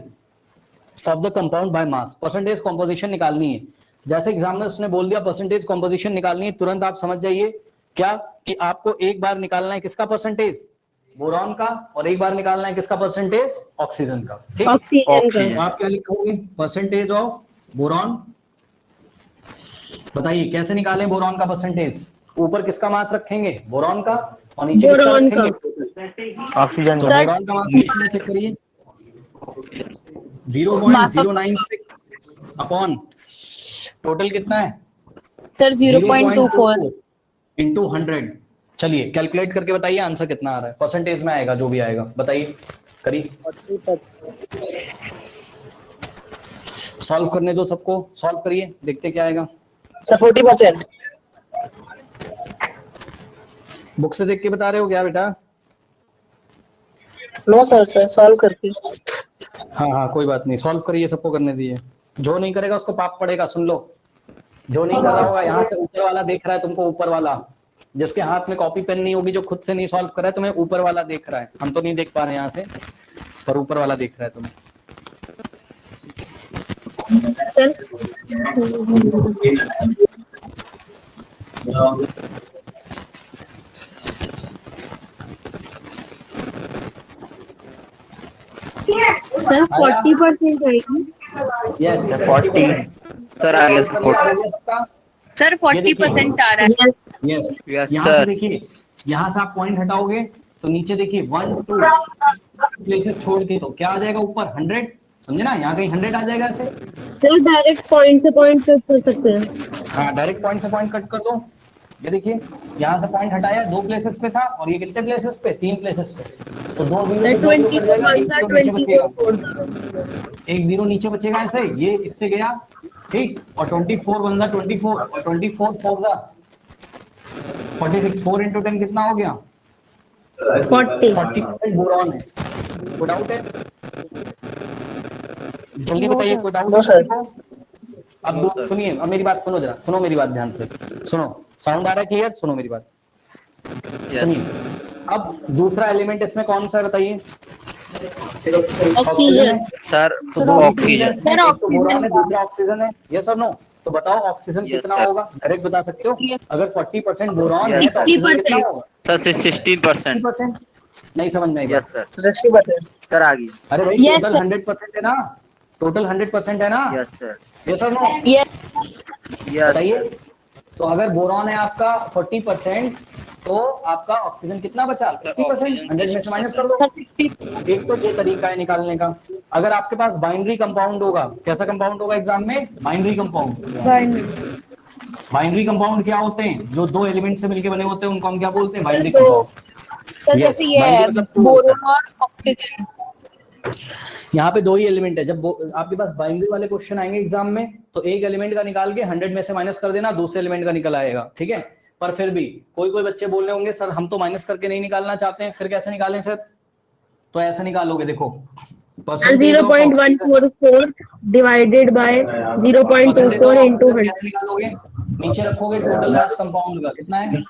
of the compound by mass. Percentage composition निकालनी है, जैसे एग्जाम में उसने बोल दिया परसेंटेज कॉम्पोजिशन निकालनी है, तुरंत आप समझ जाइए क्या कि आपको एक बार निकालना है किसका परसेंटेज? बोरॉन का, और एक बार निकालना है किसका परसेंटेज? ऑक्सीजन का। ठीक, ऑक्सीजन तो का। आप क्या लिखोगे? Percentage of boron. बताइए कैसे निकालें बोरॉन का परसेंटेज? ऊपर किसका मास रखेंगे? बोरॉन का, और नीचे किसका बोरॉन का। रखेंगे? ऑक्सीजन तो का। बोरॉन का मास कितना चेक करिए, 0.096 अपॉन टोटल कितना है? Sir 0.24 into 100। चलिए कैलकुलेट करके बताइए आंसर कितना आ रहा है, परसेंटेज में आएगा जो भी आएगा, बताइए करिए। सॉल्व करने दो सबको, सॉल्व करिए, देखते क्या आएगा। सर 40%। बुक से देख के बता रहे हो क्या बेटा? नो सर सॉल्व करके। हाँ हाँ कोई बात नहीं, सॉल्व करिए, सबको करने दीजिए। जो नहीं करेगा उसको पाप पड़ेगा, सुन लो। जो नहीं कर रहा होगा, यहाँ से ऊपर वाला देख रहा है तुमको, ऊपर वाला जिसके हाथ में कॉपी पेन नहीं होगी, जो खुद से नहीं सॉल्व कर रहा है, तुम्हें ऊपर वाला देख रहा है। हम तो नहीं देख पा रहे यहाँ से, पर ऊपर वाला देख रहा है तुम्हें। सर 40% आएगी। यस 40 सर आ गया सर सर 40% आ रहा है। यस Yes, यहाँ से sir. देखिए, यहाँ से आप पॉइंट हटाओगे तो नीचे देखिए 1 2 प्लेसेस छोड़ के तो क्या आ जाएगा ऊपर 100, समझे ना, यहाँ कहीं 100 आ जाएगा ऐसे। सर डायरेक्ट पॉइंट से पॉइंट कट कर सकते हैं। हाँ डायरेक्ट पॉइंट से पॉइंट कट कर दो। ये देखिए यहाँ से पॉइंट हटाया 2 प्लेसेस पे था और ये कितने प्लेसेस पे, 3 प्लेसेस पे, तो 2 जीरो से 2 जीरो कट जाएगा, एक जीरो नीचे बचेगा, एक जीरो नीचे बचेगा ऐसे, ये इससे गया ठीक, और 24 बनता 24 और 24 4 दा 46, 4 into 10 कितना हो गया 40 बोरॉन है। कोई डाउट है, जल्दी बताइए कोई डाउट है किसी को? अब सुनिए, अब मेरी बात सुनो, जरा सुनो मेरी बात ध्यान से सुनो, साउंड आ रहा है क्लियर? सुनो मेरी बात, सुनिए। अब दूसरा एलिमेंट इसमें कौन सा है बताइए? ऑक्सीजन है सर तो दो ऑक्सीजन सर, एक तो ऑक्सीजन बोरॉन है, दूसरा ऑक्सीजन है, यस और नो? तो बताओ ऑक्सीजन Yes, कितना sir. होगा, डायरेक्ट बता सकते हो? Yes. अगर 40% बोरॉन है Yes, तो ऑक्सीजन कितना होगा? सर 16%। 60%? नहीं समझ में आई यस बात? सर 60%. सर आ गई। अरे भाई Yes, टोटल sir. 100% है ना, टोटल 100% है ना, यस सर यस और नो? यस यस बताइए। तो अगर बोरॉन है आपका 40% तो आपका ऑक्सीजन कितना बचा? 60%। 100 में से माइनस कर दो। सर 60। एक तो ये तरीका है निकालने का। अगर आपके पास बाइनरी कंपाउंड होगा, कैसा कंपाउंड होगा एग्जाम में? Binary compound. बाइनरी कंपाउंड क्या होते हैं? जो 2 एलिमेंट से मिलकर बने होते हैं उनको हम क्या बोलते हैं? बाइनरी दो। कंपाउंड। सर Yes, जैसे ये binary है मतलब two बोरोन और ऑक्सीजन। यहाँ पे 2 ही एलिमेंट है। जब आपके पास बाइनरी वाले क्वेश्चन आएंगे एग्जाम में तो एक एलिमेंट का निकाल के 100 में से माइनस कर देना, दूसरे एलिमेंट का निकल आएगा, ठीक है? पर फिर भी कोई कोई बच्चे बोल रहे होंगे सर हम तो माइनस करके नहीं निकालना चाहते हैं, फिर कैसे निकालें फिर? तो ऐसे निकालोगे, देखो 0.144 डिवाइडेड बाय 0.24 into 100। कैसे निकालोगे? नीचे रखोगे टोटल मास कंपाउंड का कितना है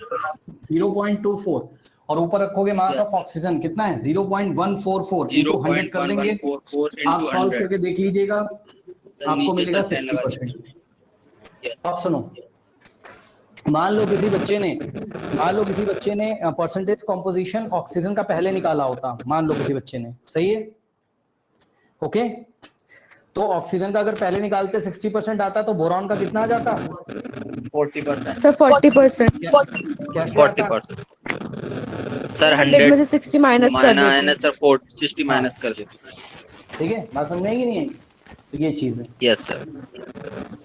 0.24 और ऊपर रखोगे मास ऑफ ऑक्सीजन कितना है 0.144 into 100 कर देंगे। आप सॉल्व करके देख लीजिएगा, आपको मिलेगा 60%। अब सुनो, मान लो किसी बच्चे ने परसेंटेज कॉम्पोजिशन ऑक्सीजन का पहले निकाला होता, मान लो किसी बच्चे ने, सही है, ओके? तो ऑक्सीजन का अगर पहले निकालते 60% आता तो बोरॉन का कितना आ जाता? 40%। सर 40%। क्या 40%। सर 100 में से 60 माइनस कर देते माइनस सर 60 माइनस कर देते। ठीक है, बात समझ में आई कि नहीं आई? तो ये चीज है। Yes sir.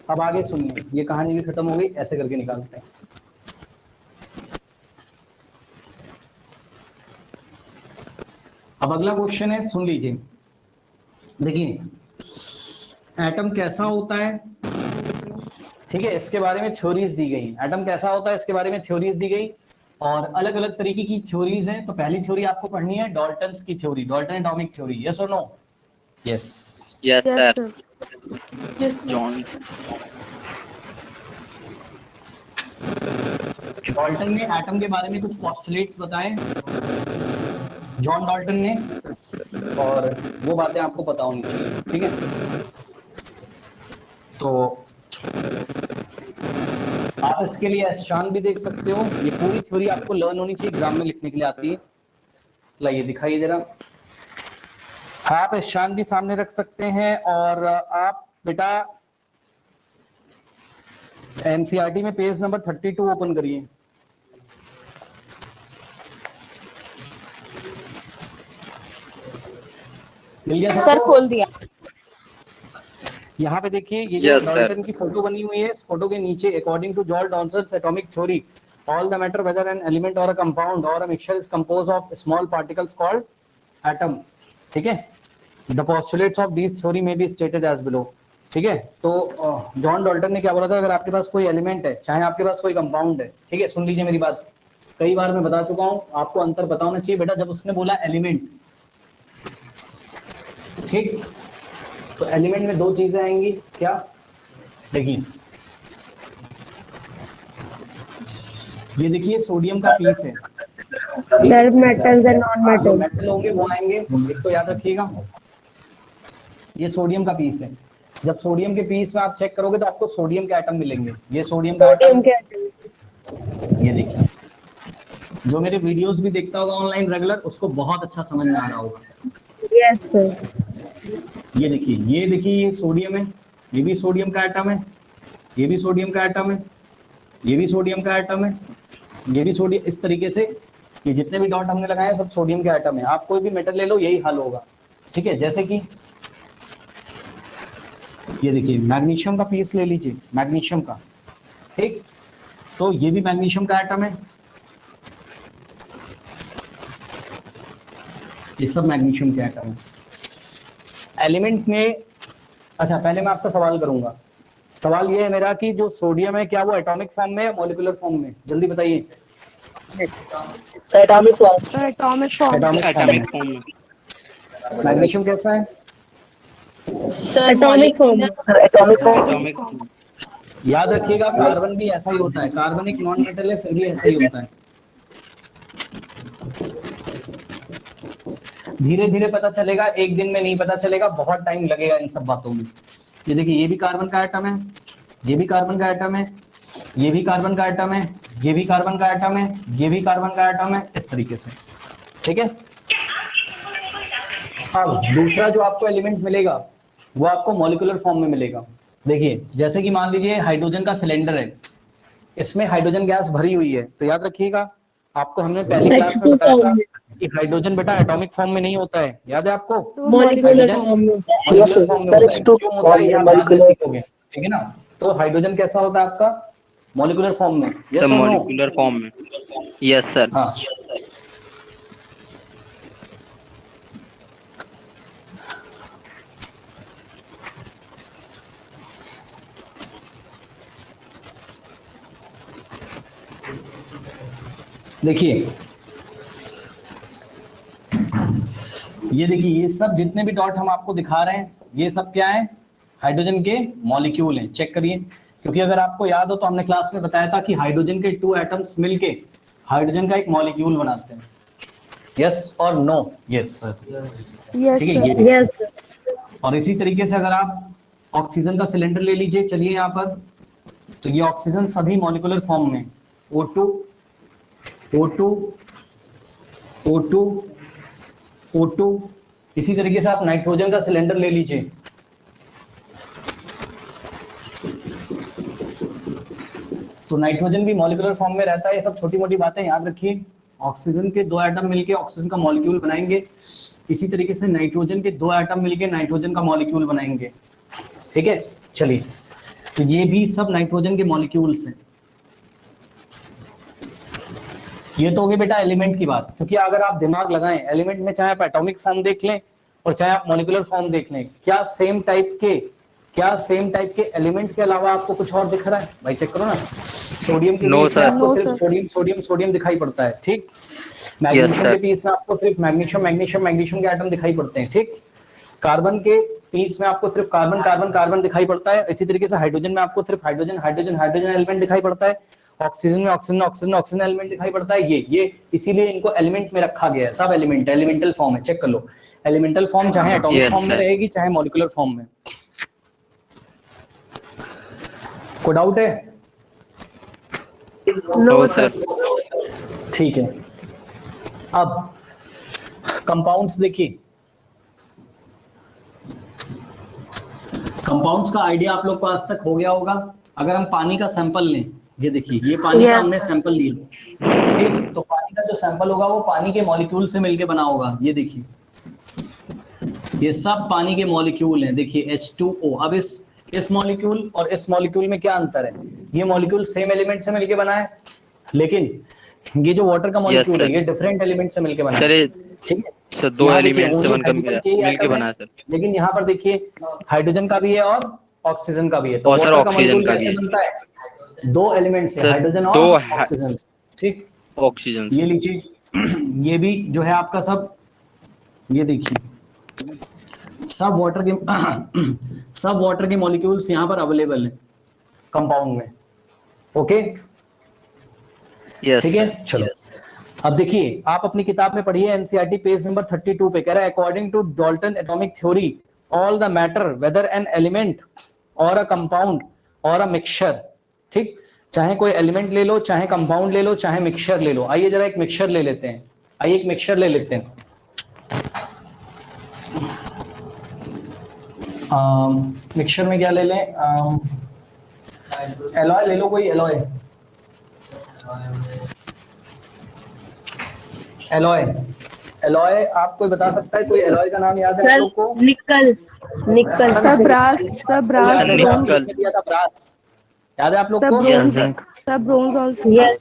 अब आगे सुनिए, ये कहानी भी खत्म हो गई, ऐसे करके निकालते हैं। अब अगला क्वेश्चन है, सुन लीजिए। देखिए एटम कैसा होता है, ठीक है, इसके बारे में थ्योरीज दी गई। एटम कैसा होता है इसके बारे में थ्योरीज दी गई और अलग अलग तरीके की थ्योरीज हैं। तो पहली थ्योरी आपको पढ़नी है डाल्टन्स की theory, Dalton atomic theory. Yes और no? Yes yes Yes, sir sir. John Dalton ने एटम के बारे में कुछ पोस्टुलेट्स बताए, जॉन डाल्टन ने, और वो बातें आपको पता होनी चाहिए, ठीक है? तो आप इसके लिए एस्ट्रॉन भी देख सकते हो। ये पूरी थ्योरी आपको लर्न होनी चाहिए, एग्जाम में लिखने के लिए आती है। लाइए दिखाइए जरा। आप एस्ट्रॉन भी सामने रख सकते हैं और आप बेटा एनसीईआरटी में पेज नंबर 32 ओपन करिए। मिल गया सर सबको? खोल दिया। यहाँ पे देखिए, ये जो Yes, sir. डाल्टन की फोटो बनी हुई है, इस फोटो के नीचे according to John Dalton's atomic theory all the matter whether an element or a compound or a mixture is composed of small particles called atom, ठीक है? The postulates of these theory may be stated as below, ठीक है? तो जॉन डाल्टन ने क्या बोला था, अगर आपके पास कोई एलिमेंट है, चाहे आपके पास कोई कंपाउंड है, ठीक है, सुन लीजिए मेरी बात, कई बार मैं बता चुका हूँ, आपको अंतर पता होना चाहिए बेटा। जब उसने बोला एलिमेंट, ठीक, तो एलिमेंट में 2 चीजें आएंगी, क्या? देखिए ये देखिए सोडियम का पीस है, सर मेटल्स एंड नॉन जो मेटल। मेटल होंगे वो आएंगे, एक तो याद रखिएगा, ये सोडियम का पीस है। जब सोडियम के पीस में आप चेक करोगे तो आपको सोडियम के एटम मिलेंगे। ये सोडियम का एटम, ये देखिए, जो मेरे वीडियोस भी देखता होगा ऑनलाइन रेगुलर, उसको बहुत अच्छा समझ में आ रहा होगा। Yes sir. ये देखिए ये सोडियम है, ये भी सोडियम का एटम है, ये भी सोडियम का एटम है, ये भी सोडियम का एटम है, ये भी सोडियम। इस तरीके से ये जितने भी डॉट हमने लगाए हैं सब सोडियम के एटम है। आप कोई भी मेटल ले लो यही हल होगा, ठीक है। जैसे कि ये देखिए मैग्नीशियम का पीस ले लीजिए, मैग्नीशियम का, ठीक, तो ये भी मैग्नीशियम का एटम है, ये सब मैग्नीशियम के एटम है। एलिमेंट में, अच्छा पहले मैं आपसे सवाल करूंगा, सवाल ये है मेरा कि जो सोडियम है क्या वो एटॉमिक फॉर्म में है मॉलिक्यूलर फॉर्म में, जल्दी बताइए। Sir atomic form. Atomic form. Atomic form में। मैग्नीशियम कैसा है? Atomic form. Atomic form. Atomic याद रखिएगा कार्बन भी ऐसा ही होता है, कार्बन एक नॉन मेटल है फिर भी ऐसा ही होता है। धीरे धीरे पता चलेगा, एक दिन में नहीं पता चलेगा, बहुत टाइम लगेगा इन सब बातों में। ये देखिए ये भी कार्बन का एटम है, ये भी कार्बन का एटम है, ये भी कार्बन का एटम है, ये भी कार्बन का एटम है, ये भी कार्बन का एटम है, इस तरीके से, ठीक है। अब दूसरा जो आपको एलिमेंट मिलेगा वो आपको मॉलिक्यूलर फॉर्म में मिलेगा। देखिए जैसे कि मान लीजिए हाइड्रोजन का सिलेंडर है, इसमें हाइड्रोजन गैस भरी हुई है, तो याद रखिएगा आपको हमने पहली क्लास में बताया था कि हाइड्रोजन बेटा एटॉमिक फॉर्म में नहीं होता है, याद है आपको? मॉलिक्यूलर फॉर्म में। Yes sir, H2 molecular. ठीक है ना। तो हाइड्रोजन कैसा होता है आपका? मॉलिक्यूलर फॉर्म में। सर मॉलिक्यूलर फॉर्म में। Yes sir. हाँ देखिए ये देखिए ये सब जितने भी डॉट हम आपको दिखा रहे हैं ये सब क्या है? हाइड्रोजन के मॉलिक्यूल हैं। चेक करिए, क्योंकि अगर आपको याद हो तो हमने क्लास में बताया था कि हाइड्रोजन के 2 एटम्स मिलके हाइड्रोजन का एक मॉलिक्यूल बनाते हैं। यस और नो? Yes sir. ठीक है, ये यस। और इसी तरीके से अगर आप ऑक्सीजन का सिलेंडर ले लीजिए, चलिए यहाँ पर, तो ये ऑक्सीजन सभी मॉलिक्यूलर फॉर्म में, O2 O2 O2 O2। इसी तरीके से आप नाइट्रोजन का सिलेंडर ले लीजिए, तो नाइट्रोजन भी मॉलिक्यूलर फॉर्म में रहता है। ये सब छोटी मोटी बातें याद रखिए। ऑक्सीजन के 2 एटम मिलके ऑक्सीजन का मॉलिक्यूल बनाएंगे, इसी तरीके से नाइट्रोजन के 2 एटम मिलके नाइट्रोजन का मॉलिक्यूल बनाएंगे। ठीक है, चलिए, तो ये भी सब नाइट्रोजन के मॉलिक्यूल्स हैं। ये तो हो गई बेटा एलिमेंट की बात, क्योंकि अगर आप दिमाग लगाएं एलिमेंट में, चाहे आप एटॉमिक फॉर्म देख लें और चाहे आप मॉलिक्यूलर फॉर्म देख लें, क्या सेम टाइप के एलिमेंट के अलावा आपको कुछ और दिख रहा है? भाई चेक करो ना, सोडियम के पीस में आपको सिर्फ सोडियम दिखाई पड़ता है, ठीक। मैग्नीशियम के पीस में आपको सिर्फ मैग्नीशियम के एटम दिखाई पड़ते हैं, ठीक। कार्बन के पीस में आपको सिर्फ कार्बन दिखाई पड़ता है। इसी तरीके से हाइड्रोजन में आपको सिर्फ हाइड्रोजन एलिमेंट दिखाई पड़ता है। ऑक्सीजन में ऑक्सीजन एलिमेंट दिखाई पड़ता है। ये इसीलिए इनको एलिमेंट में रखा गया है। सब एलिमेंटल फॉर्म है, चेक कर लो। एलिमेंटल फॉर्म चाहे एटॉमिक फॉर्म में रहेगी चाहे मॉलिक्यूलर फॉर्म में। कोई डाउट है? No sir. ठीक है, अब कंपाउंड्स देखिए। कंपाउंड्स का आइडिया आप लोग को आज तक हो गया होगा। अगर हम पानी का सैंपल लें, ये देखिए, ये पानी का हमने सैंपल लिया, ठीक, तो पानी का जो सैंपल होगा वो पानी के मॉलिक्यूल से मिलके बना होगा। ये देखिए, ये सब पानी के मॉलिक्यूल हैं। देखिए H2O। अब इस मॉलिक्यूल और इस मॉलिक्यूल में क्या अंतर है? ये मॉलिक्यूल सेम एलिमेंट से मिलके बना है, लेकिन ये जो वाटर का मॉलिक्यूल है ये डिफरेंट एलिमेंट से मिलके बना है, ठीक है। सर 2 एलिमेंट से मिलके बना है सर। लेकिन यहाँ पर देखिए हाइड्रोजन का भी है और ऑक्सीजन का भी है, तो और सर वाटर का ऑक्सीजन मॉलिक्यूल का कैसे भी है। बनता है? 2 एलिमेंट से, हाइड्रोजन और ऑक्सीजन, ठीक। ऑक्सीजन। ये लीजिए, ये भी जो है आपका सब, ये देखिए सब वाटर के मॉलिक्यूल्स यहाँ पर अवेलेबल है कंपाउंड में। ओके, यस ठीक है, चलो। अब देखिए, आप अपनी किताब में पढ़िए एनसीईआरटी पेज नंबर 32 पे, कह रहा है according to Dalton atomic theory all the matter whether an element or a compound और अ मिक्सचर, ठीक। चाहे कोई एलिमेंट ले लो, चाहे कंपाउंड ले लो, चाहे मिक्सचर ले लो। आइए जरा एक मिक्सचर ले लेते हैं, आइए एक मिक्सचर ले लेते हैं। मिक्सचर में क्या ले लें? एलॉय ले लो, कोई एलॉय। एलॉय, एलॉय आप कोई बता सकता है? कोई एलॉय का नाम याद है आप सर लोग को? निकल, निकल सर ब्रास, सर ब्रास, मैंने निकल। ब्रोंज, में दिया था ब्रास, याद है आप लोग सर को? Yes bronze, zinc. Sir bronze also. Yes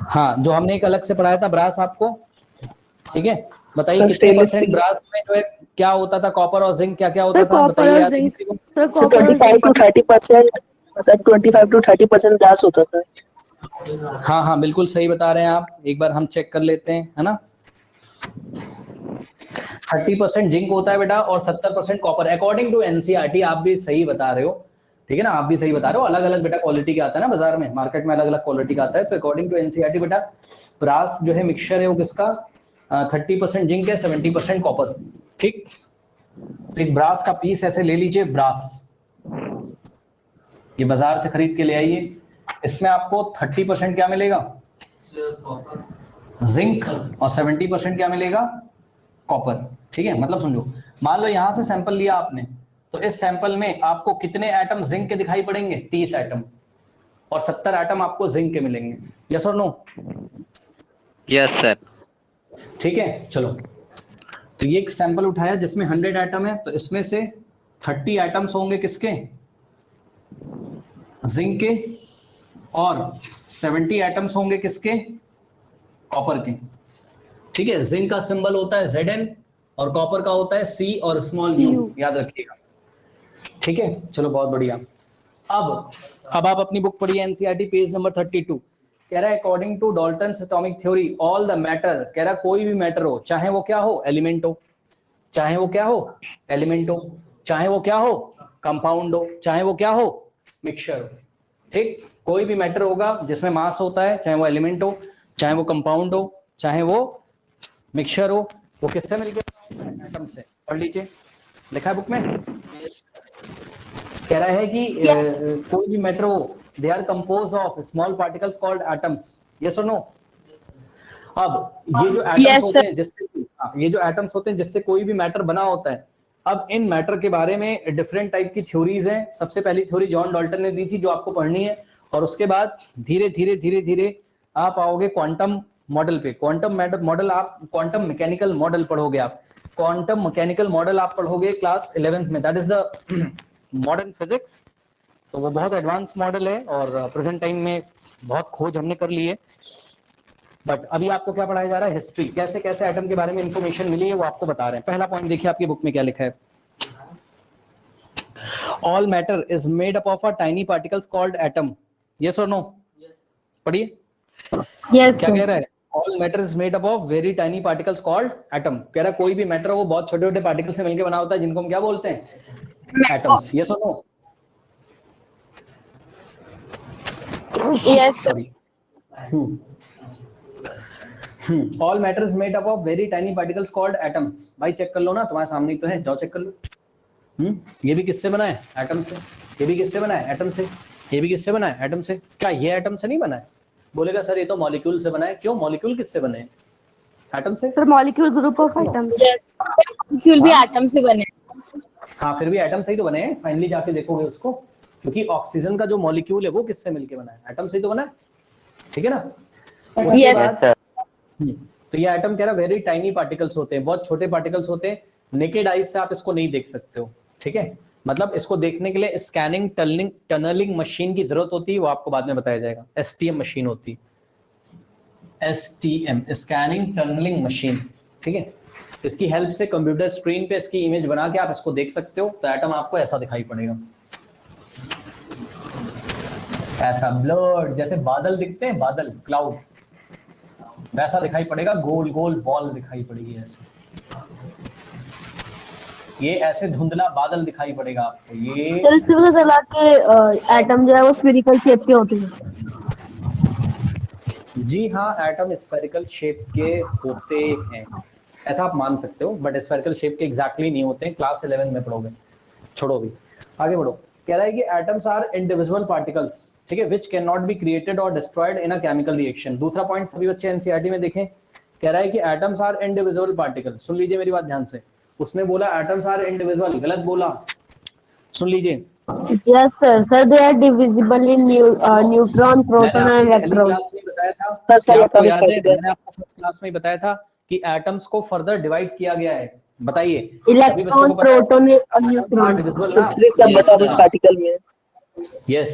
हाँ, जो हमने एक अलग से पढ़ाया था ब्रास आपको, ठीक है। बताइए सर कितने स्टेनलेस परसेंट स्टील। ब्रास में जो है क्या होता था? कॉपर और जिंक क्या क्या होता सर था? कॉपर बताइए और याद है जिंक, किसी को? सर सर कॉपर और 25 to 30%, सर 25 to 30% ब्रास होता था। हाँ हाँ बिल्कुल सही बता रहे हैं आप। एक बार हम चेक कर लेते हैं, है ना। 30% जिंक होता है बेटा और 70% कॉपर, अकॉर्डिंग टू एनसीईआरटी। आप भी सही बता रहे हो, ठीक है ना, आप भी सही बता रहे हो। अलग अलग बेटा क्वालिटी का आता है ना बाजार में, मार्केट में अलग अलग क्वालिटी का आता है। तो अकॉर्डिंग टू एनसीईआरटी बेटा ब्रास जो है मिक्सचर है वो किसका 30% जिंक है, 70% कॉपर, ठीक। तो एक ब्रास का पीस ऐसे ले लीजिए, ब्रास ये बाजार से खरीद के ले आइए। इसमें आपको 30% क्या मिलेगा? जिंक, और 70% क्या मिलेगा? कॉपर, ठीक है। मतलब समझो, मान लो यहां से सैंपल लिया आपने, तो इस सैंपल में आपको कितने एटम जिंक के दिखाई पड़ेंगे? 30 एटम, और 70 एटम आपको जिंक के मिलेंगे। यस और नो? Yes sir. ठीक है, चलो। तो ये एक सैंपल उठाया जिसमें 100 एटम है, तो इसमें से 30 एटम्स होंगे किसके? जिंक के, और 70 एटम्स होंगे किसके? कॉपर के, ठीक है। जिंक का सिंबल होता है Zn और कॉपर का होता है C और स्मॉल u, याद रखिएगा, ठीक है। चलो बहुत बढ़िया। अब आप अपनी बुक पढ़िए एनसीईआरटी पेज नंबर 32। कह रहा है according to Dalton's atomic theory all the matter, कह रहा कोई भी मैटर हो, चाहे वो क्या हो? एलिमेंट हो, चाहे वो क्या हो? एलिमेंट हो, चाहे वो क्या हो? कंपाउंड हो, चाहे वो क्या हो? मिक्सचर हो, ठीक। कोई भी मैटर होगा जिसमें मास होता है, चाहे वो एलिमेंट हो, चाहे वो कंपाउंड हो, चाहे वो मिक्सचर हो, वो किससे मिलकर एटम से। पढ़ लीजिए, लिखा है बुक में। कह रहा है कि कोई भी मैटर हो, they are compose of small particles called atoms. Yes और नो? अब ये जो एटम्स Yes, होते sir. हैं जिससे ये जो एटम्स होते हैं जिससे कोई भी मैटर बना होता है, अब इन मैटर के बारे में डिफरेंट टाइप की थ्योरीज हैं। सबसे पहली थ्योरी जॉन डाल्टन ने दी थी, जो आपको पढ़नी है, और उसके बाद धीरे धीरे धीरे धीरे आप आओगे क्वांटम मॉडल पे। क्वांटम मॉडल आप क्वांटम मैकेनिकल मॉडल पढ़ोगे, आप क्वांटम मैकेनिकल मॉडल आप पढ़ोगे क्लास 11th में, that is the modern physics. तो वो बहुत एडवांस मॉडल है और प्रेजेंट टाइम में बहुत खोज हमने कर ली है। बट अभी आपको क्या पढ़ाया जा रहा है? हिस्ट्री, कैसे कैसे एटम के बारे में इंफॉर्मेशन मिली है वो आपको बता रहे हैं। पहला पॉइंट देखिए आपकी बुक में क्या लिखा है, all matter is made up of a tiny particles called atom. Yes और नो? पढ़िए यस क्या कह रहा है। All matter is made up of very tiny particles called atom. कह रहा है कोई भी मैटर वो बहुत छोटे छोटे पार्टिकल से मिलकर बना होता है, जिनको हम क्या बोलते हैं? एटम्स। यस और no? Yes, sir. Sorry. All matter is made up of very tiny particles called atoms. भाई चेक कर लो ना, तुम्हारे सामने तो है, जाओ चेक कर लो। ये भी किससे बना है? एटम से। ये भी किससे बना है? एटम से। ये भी किससे बना है? एटम से। क्या ये एटम से नहीं बना है? बोलेगा सर ये तो मॉलिक्यूल से बना है। क्यों? मॉलिक्यूल किससे बने हैं? एटम से। Sir molecule group of atom. Molecule भी atom से बने हैं. हाँ फिर भी एटम से ही तो बने हैं, फाइनली जाके देखोगे उसको, क्योंकि ऑक्सीजन का जो मॉलिक्यूल है वो किससे मिलके बना है? एटम से ही तो बना है, ठीक है ना। उसके Yes. बाद तो ये एटम कह रहा वेरी टाइनी पार्टिकल्स होते हैं, बहुत छोटे पार्टिकल्स होते हैं, नेकेड आइज से आप इसको नहीं देख सकते हो, ठीक है। मतलब इसको देखने के लिए स्कैनिंग टनलिंग मशीन की जरूरत होती है, वो आपको बाद में बताया जाएगा। एसटीएम मशीन होती है, एसटीएम स्कैनिंग टनलिंग मशीन, ठीक है। इसकी हेल्प से कंप्यूटर स्क्रीन पे इसकी इमेज बना के आप इसको देख सकते हो। तो एटम आपको ऐसा दिखाई पड़ेगा, ऐसा ब्लर्ड, जैसे बादल दिखते हैं, बादल क्लाउड, वैसा दिखाई पड़ेगा, गोल गोल बॉल दिखाई पड़ेगी ऐसे। ये ऐसे धुंधला बादल दिखाई पड़ेगा आपको। ये सर इससे पता चला कि एटम जो है वो स्फेरिकल शेप के होते हैं। जी हाँ, एटम स्फेरिकल शेप के होते हैं, ऐसा आप मान सकते हो, बट स्फेरिकल शेप के एग्जैक्टली नहीं होते हैं। क्लास 11 में पढ़ोगे, छोड़ो अभी, आगे बढ़ो। कह रहा है कि एटम्स आर इंडिविजुअल पार्टिकल्स, ठीक है, which can not be created और destroyed in a chemical reaction. दूसरा पॉइंट सभी बच्चे एनसीईआरटी में देखें, कह रहा है कि एटम्स आर इंडिविजुअल पार्टिकल्स। सुन लीजिए मेरी बात ध्यान से, उसने बोला एटम्स आर इंडिविजुअल, गलत बोला, सुन लीजिए। Yes, sir. Sir, they are divisible in neutron, proton, and मैंने आपको पहली electron. क्लास में बताया था, सर, कि आपको atomic याद है, particle. मैंने आपको फर्स्ट क्लास में बताया था कि एटम्स को फर्दर डिवाइड किया गया है। बताइए, सभी बच्चों Electron, को पता है proton, and atoms are neutron. divisible ना? इसलिए सब atomic particle में है. यस।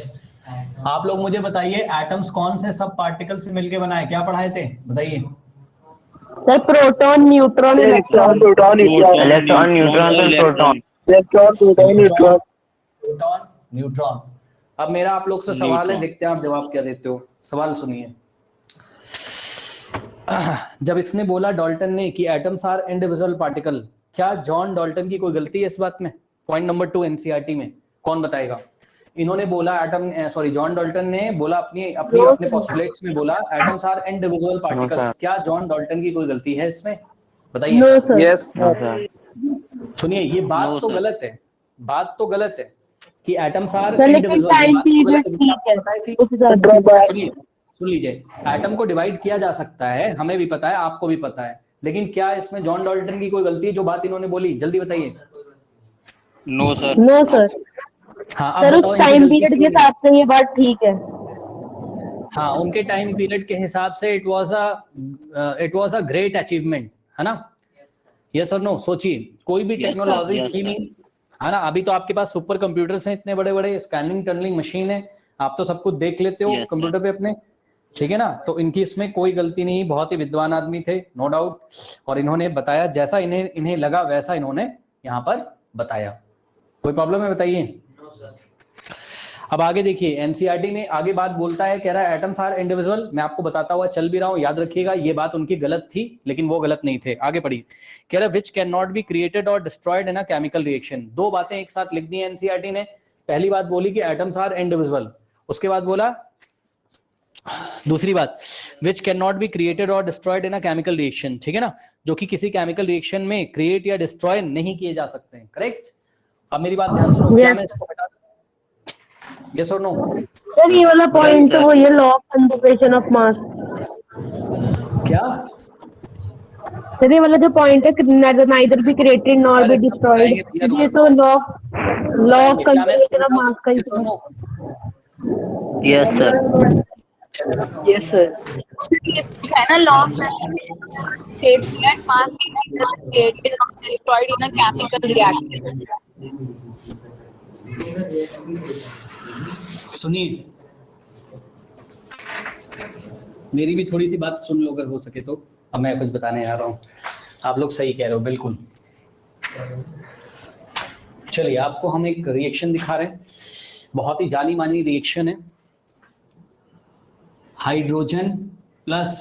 आप लोग मुझे बताइए, एटम्स कौन से सब पार्टिकल से मिलके बना है? क्या पढ़ाए थे, बताइए। Sir, proton, neutron, electron, electron. Proton, neutron. Electron, neutron और proton. Electron, proton, neutron. Proton, neutron. अब मेरा आप लोग से सवाल है, देखते हैं आप जवाब क्या देते हो। सवाल सुनिए। जब इसने बोला डॉल्टन ने कि एटम्स आर इनडिविजुअल पार्टिकल, क्या जॉन डॉल्टन की कोई गलती है इस बात में? पॉइंट नंबर 2 एनसीईआरटी में कौन बताएगा? इन्होंने बोला जॉन डॉल्टन ने बोला अपने पोस्टुलेट्स में बोला एटम्स आर इनडिविजुअल पार्टिकल्स। क्या जॉन डॉल्टन की कोई गलती है इसमें? बताइए। No, sir. यस. सुनिए, ये बात तो गलत है, बात तो गलत है कि एटम्स आर Sir, लेकिन इनडिविजुअल। time period ठीक है. उस हिसाब से. सुनिए, सुन लीजिए, एटम को डिवाइड किया जा सकता है, हमें भी पता है, आपको भी पता है, लेकिन क्या इसमें जॉन डॉल्टन की कोई गलती है? जो बात इन्होंने बोली, जल्दी बताइए। No sir. No, sir. हाँ, अब सर, बताओ उस इनकी टाइम गलती पीरियड के क्यों है? हिसाब से ये बात ठीक है. हाँ, उनके टाइम पीरियड के हिसाब से it was a great achievement, है ना? यस और नो? सोचिए, कोई भी टेक्नोलॉजी थी नहीं, है ना? अभी तो आपके पास सुपर कंप्यूटर्स हैं, इतने बड़े बड़े स्कैनिंग टनलिंग मशीन है, आप तो सब कुछ देख लेते हो कंप्यूटर पे अपने, ठीक है ना? तो इनकी इसमें कोई गलती नहीं, बहुत ही विद्वान आदमी थे, नो डाउट। और इन्होंने बताया जैसा इन्हें लगा वैसा इन्होंने यहाँ पर बताया। कोई प्रॉब्लम है, बताइए। अब आगे देखिए, एनसीईआरटी ने आगे बात बोलता है, कह रहा है एटम्स आर इंडिविजुअल। मैं आपको बताता हुआ चल भी रहा हूं, याद रखिएगा, ये बात उनकी गलत थी, लेकिन वो गलत नहीं थे। आगे पढ़िए, कह रहा है which can not be created और destroyed in a chemical reaction. दो बातें एक साथ लिख दी है एनसीईआरटी ने। पहली बात बोली कि एटम्स आर इंडिविजुअल, उसके बाद बोला दूसरी बात, which can not be created और destroyed in a chemical reaction, ठीक है ना? जो कि किसी केमिकल रिएक्शन में क्रिएट या डिस्ट्रॉय नहीं किए जा सकते हैं, करेक्ट? अब मेरी बात ध्यान सुनो, क्या मैं इसको हटा दूं? यस और नो? सर, ये वाला पॉइंट तो वो ये लॉ ऑफ कंजर्वेशन ऑफ मास. क्या? सर, ये वाला जो पॉइंट है, neither be created nor be destroyed, ये तो लॉ ऑफ कंजर्वेशन ऑफ मास का ही है. Yes sir. Yes sir. है ना law of state that mass is created or destroyed in a chemical reaction. सुनिए, मेरी भी थोड़ी सी बात सुन लो अगर हो सके तो। अब मैं कुछ बताने आ रहा हूँ, आप लोग सही कह रहे हो बिल्कुल। चलिए, आपको हम एक रिएक्शन दिखा रहे हैं, बहुत ही जानी मानी रिएक्शन है। Hydrogen plus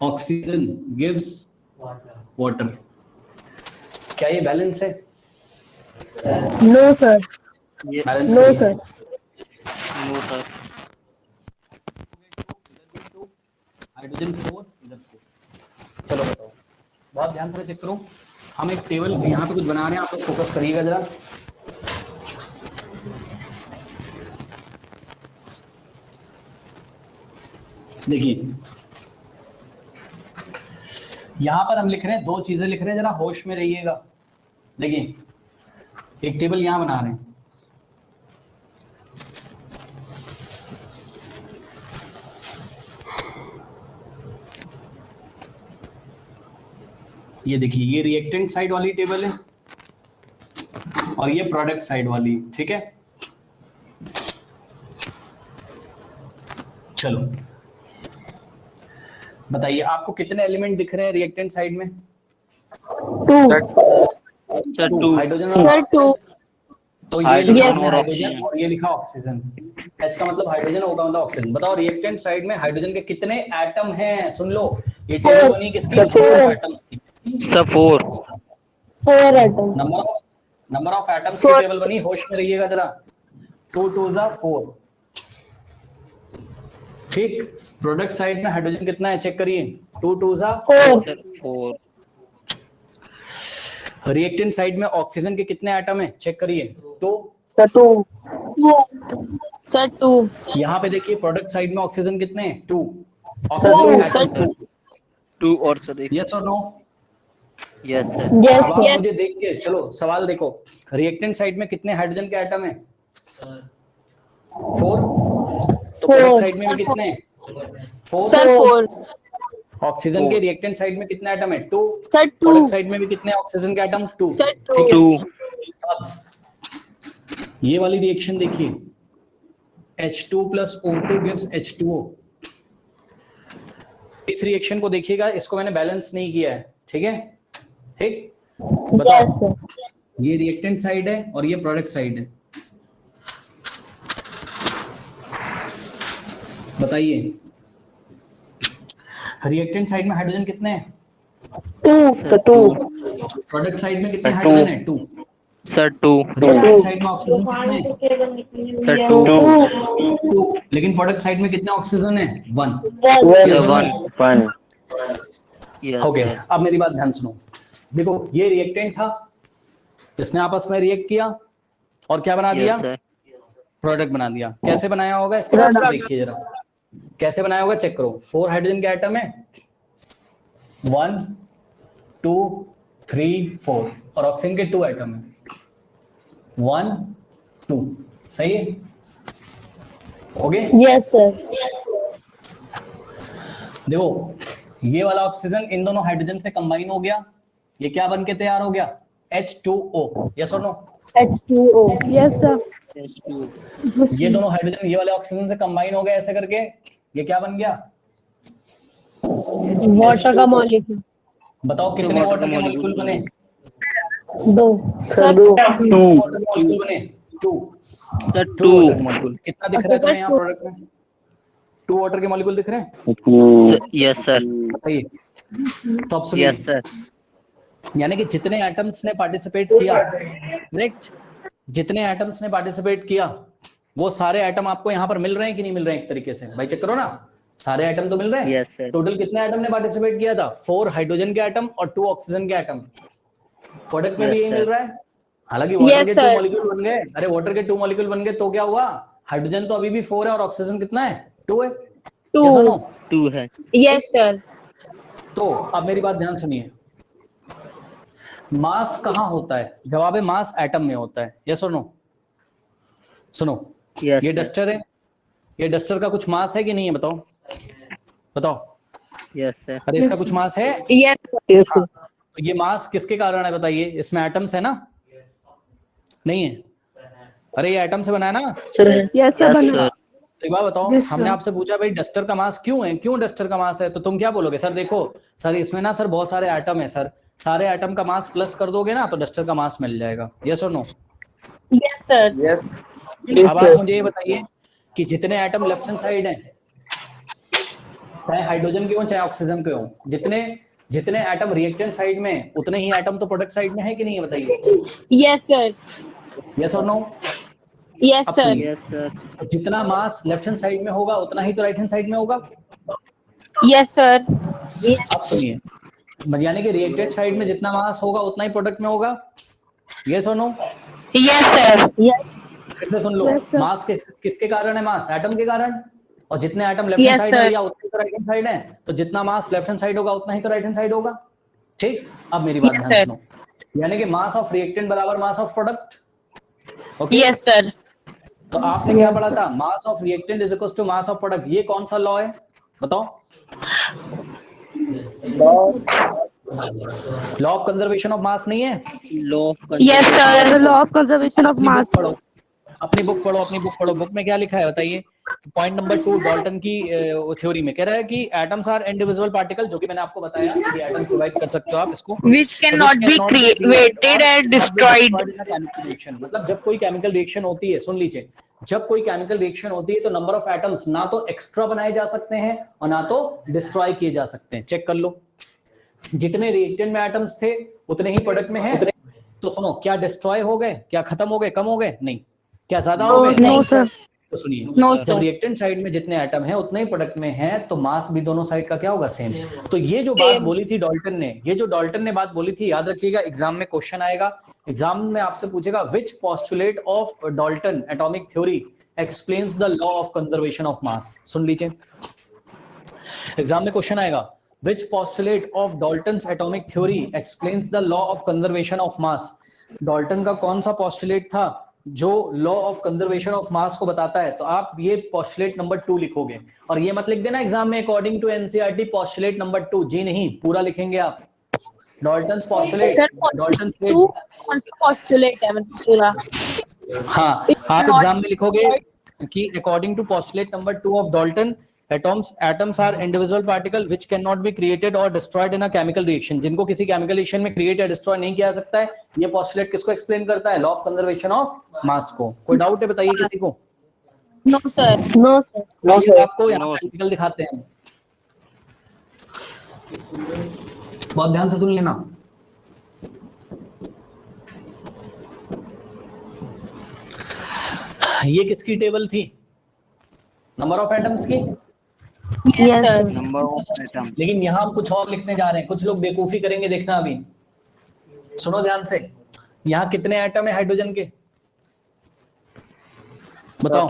oxygen gives water. क्या ये बैलेंस है? No sir. Balance no sir. No sir. Hydrogen 4 इधर 4। चलो बताओ, बहुत ध्यान से चेक करो। हम एक टेबल यहाँ पे कुछ बना रहे हैं, आप लोग फोकस करिएगा जरा। देखिए, यहां पर हम लिख रहे हैं, दो चीजें लिख रहे हैं, जरा होश में रहिएगा। देखिए, एक टेबल यहां बना रहे हैं, ये देखिए, ये रिएक्टेंट साइड वाली टेबल है और ये प्रोडक्ट साइड वाली, ठीक है? चलो बताइए, आपको कितने एलिमेंट दिख रहे हैं रिएक्टेंट साइड में? सर 2। Hydrogen Sir, 2. तो ये लिखा Yes, है sir. हाइड्रोजन और ये लिखा ऑक्सीजन। H का मतलब हाइड्रोजन, O का मतलब ऑक्सीजन। बताओ रिएक्टेंट साइड में हाइड्रोजन के कितने एटम हैं? सुन लो, ये टेबल बनी किसकी? एटम्स की। Sir 4। 4 atom. Number of atoms की टेबल बनी, होश में रहिएगा जरा। 2 2 4, ठीक? प्रोडक्ट साइड में हाइड्रोजन कितना है चेक करिए, 2 2 सर 4। रिएक्टेंट साइड में ऑक्सीजन के कितने एटम हैं चेक करिए, 2। सर 2. Sir, 2. यहाँ पे देखिए, प्रोडक्ट साइड में ऑक्सीजन कितने हैं? 2। Sir, ऑक्सीजन 2 और सर 1। यस और नो? यस सर अब Yes, आप Yes. मुझे देख के चलो सवाल देखो, रिएक्टेंट साइड में कितने हाइड्रोजन के एटम है? 4। तो प्रोडक्ट साइड में भी कितने हैं? 4। Sir, 4. ऑक्सीजन के रिएक्टेंट साइड में कितने एटम है? 2। Sir, product 2. साइड में भी कितने ऑक्सीजन के एटम? 2। Sir, ठीक है। 2 अब ये वाली रिएक्शन देखिए, H2 plus O2 gives H2O। इस रिएक्शन को देखिएगा, इसको मैंने बैलेंस नहीं किया है, ठीक है? ठीक, yes, बताओ। sir. ये रिएक्टेंट साइड है और ये प्रोडक्ट साइड है, बताइए रिएक्टेंट साइड में हाइड्रोजन कितने हैं? 2. तो 2 प्रोडक्ट साइड में कितने Two. हाइड्रोजन है? 2। सर 2 रिएक्टेंट साइड में ऑक्सीजन कितने हैं? सर 2 2। लेकिन प्रोडक्ट साइड में कितने ऑक्सीजन है? 1। सर 1 1 यस ओके, सर अब मेरी बात ध्यान सुनो। देखो ये रिएक्टेंट था, इसने आपस में रिएक्ट किया और क्या बना दिया? यस सर प्रोडक्ट बना दिया। कैसे बनाया होगा इसका Product. देखिए जरा, कैसे बनाया होगा चेक करो। 4 हाइड्रोजन के एटम है, 1 2 3 4, और ऑक्सीजन के 2 एटम है, 1 2। सही है? Okay, Yes, sir. देखो ये वाला ऑक्सीजन इन दोनों हाइड्रोजन से कंबाइन हो गया, ये क्या बन के तैयार हो गया? H2O। यस और नो? H2O. Yes, sir. ये दोनों हाइड्रोजन ये वाले ऑक्सीजन से कंबाइन हो गए ऐसे करके, ये क्या बन गया? Water का molecule. बताओ कितने water वाटर का के molecule मॉलिक्यूल बने? 2. सर 2 वाटर के मॉलिक्यूल बने 2। सर 2 2 वाटर के मॉलिक्यूल। कितना दिख रहा है तुम्हें यहाँ प्रोडक्ट में? 2 वाटर के मॉलिक्यूल दिख रहे हैं? यस सर बताइए। तो अब सुनिए, यस सर यानी कि जितने एटम्स ने पार्टिसिपेट किया, करेक्ट, जितने एटम्स ने पार्टिसिपेट किया वो सारे एटम आपको यहाँ पर मिल रहे हैं कि नहीं मिल रहे हैं? एक तरीके से भाई चेक करो ना, सारे एटम तो मिल रहे हैं। यस सर टोटल कितने एटम ने पार्टिसिपेट किया था? 4 हाइड्रोजन के एटम और 2 ऑक्सीजन के एटम। प्रोडक्ट में भी यही मिल रहा है। हालांकि वाटर Yes, के 2 sir. मॉलिक्यूल बन गए, अरे वाटर के 2 मॉलिक्यूल बन गए तो क्या हुआ? हाइड्रोजन तो अभी भी 4 है और ऑक्सीजन कितना है? 2 है। Yes or 2. no? 2 है Yes, sir. तो अब मेरी बात ध्यान सुनिए, मास कहाँ होता है? जवाब है मास एटम में होता है। यस और नो? सुनो, यस ये डस्टर है, ये डस्टर का कुछ मास है कि नहीं है? बताओ बताओ। यस सर अरे इसका कुछ मास है? Yes, sir. यस हाँ, तो ये मास किसके कारण है बताइए? इसमें एटम्स है ना? नहीं है? अरे ये एटम से बना है ना? सर है Yes, sir. यस बना. सर तो एक बात बताओ, Yes, हमने sir. आपसे पूछा भाई डस्टर का मास क्यों है, क्यों डस्टर का मास है, तो तुम क्या बोलोगे? सर देखो सर इसमें ना सर बहुत सारे एटम है सर, सारे एटम का मास प्लस कर दोगे ना तो डस्टर का मास मिल जाएगा। यस और नो? Yes, sir. यस अब आप मुझे ये बताइए कि जितने एटम लेफ्ट हैंड साइड हैं, चाहे हाइड्रोजन के हो चाहे ऑक्सीजन के हो, जितने जितने एटम रिएक्टेंट साइड में उतने ही एटम तो प्रोडक्ट साइड में है कि नहीं है? बताइए। Yes, sir. यस और नो? Yes, अब sir. सुनिए, यस सर जितना मास लेफ्ट हैंड साइड में होगा उतना ही तो राइट हैंड साइड में होगा। Yes, sir. अब सुनिए, यानी कि रिएक्टेड साइड में जितना मास होगा उतना ही प्रोडक्ट में होगा। यस और नो? Yes, sir. फिर से सुन लो, मास किसके कारण है? मास एटम के कारण। और जितने atom left Yes, hand side sir. है या उतने तो राइट हैंड साइड है, तो जितना मास लेफ्ट हैंड साइड होगा उतना ही तो राइट हैंड साइड होगा। ठीक, अब मेरी बात Yes, ध्यान sir. सुनो, यानी कि मास ऑफ रिएक्टेंट बराबर mass of product. Okay, Yes, sir. तो आपने क्या पढ़ा था? Mass of reactant is equal to mass of product. ये कौन सा लॉ है बताओ? Law of conservation of mass नहीं है? Law Yes, sir. Law of conservation of अपनी बुक mass. पढ़ो, अपनी बुक पढ़ो, अपनी बुक पढ़ो। बुक में क्या लिखा है बताइए? पॉइंट नंबर 2 डाल्टन की थ्योरी में कह रहा है कि एटम्स आर इंडिविजुअल पार्टिकल, जो कि मैंने आपको बताया कि एटम प्रोवाइड कर सकते हो आप इसको, Which cannot be created and destroyed. मतलब जब कोई केमिकल रिएक्शन होती है, सुन लीजिए, जब कोई केमिकल रिएक्शन होती है तो नंबर ऑफ एटम्स ना तो एक्स्ट्रा बनाए जा सकते हैं और ना तो डिस्ट्रॉय किए जा सकते हैं। चेक कर लो, जितने रिएक्टेंट में एटम्स थे उतने ही प्रोडक्ट में है। तो सुनो, क्या डिस्ट्रॉय हो गए? क्या खत्म हो गए? कम हो गए? नहीं। क्या ज्यादा हो गए? No, sir. तो सुनिए, No, जब sir. रिएक्टेंट साइड में जितने एटम हैं उतने ही प्रोडक्ट में है, तो मास भी दोनों साइड का क्या होगा? सेम। तो ये जो बात बोली थी डाल्टन ने, ये जो डाल्टन ने बात बोली थी, याद रखिएगा, एग्जाम में क्वेश्चन आएगा। एग्जाम में आपसे पूछेगा which postulate of Dalton atomic theory explains the law of conservation of mass. सुन लीजिए, एग्जाम में क्वेश्चन आएगा Which postulate of Dalton's atomic theory explains the law of conservation of mass? Dalton का कौन सा पॉस्टुलेट था जो law of conservation of mass को बताता है? तो आप ये पॉस्टुलेट नंबर 2 लिखोगे, और ये मत लिख देना एग्जाम में according to NCERT postulate number 2, जी नहीं, पूरा लिखेंगे आप। डाल्टन्स पॉस्टुलेट, डाल्टन्स postulate है मतलब पूरा। हाँ, आप एग्जाम में लिखोगे कि according to postulate number 2 of Dalton, atoms are individual particle which cannot be created or destroyed in a chemical reaction, जिनको किसी केमिकल रिएक्शन में क्रिएट या डिस्ट्रॉय नहीं किया जा सकता है। ये पॉस्टुलेट किसको एक्सप्लेन करता है? Law of conservation of mass को। कोई डाउट है बताइए किसी को? No sir. No sir. No sir. आपको यहाँ आर्टिकल दिखाते हैं, बहुत ध्यान से सुन लेना। ये किसकी टेबल थी? नंबर ऑफ एटम्स की। Yes sir. Number of atom. लेकिन यहाँ हम कुछ और लिखने जा रहे हैं, कुछ लोग बेवकूफी करेंगे, देखना अभी, सुनो ध्यान से। यहाँ कितने एटम है हाइड्रोजन के? बताओ।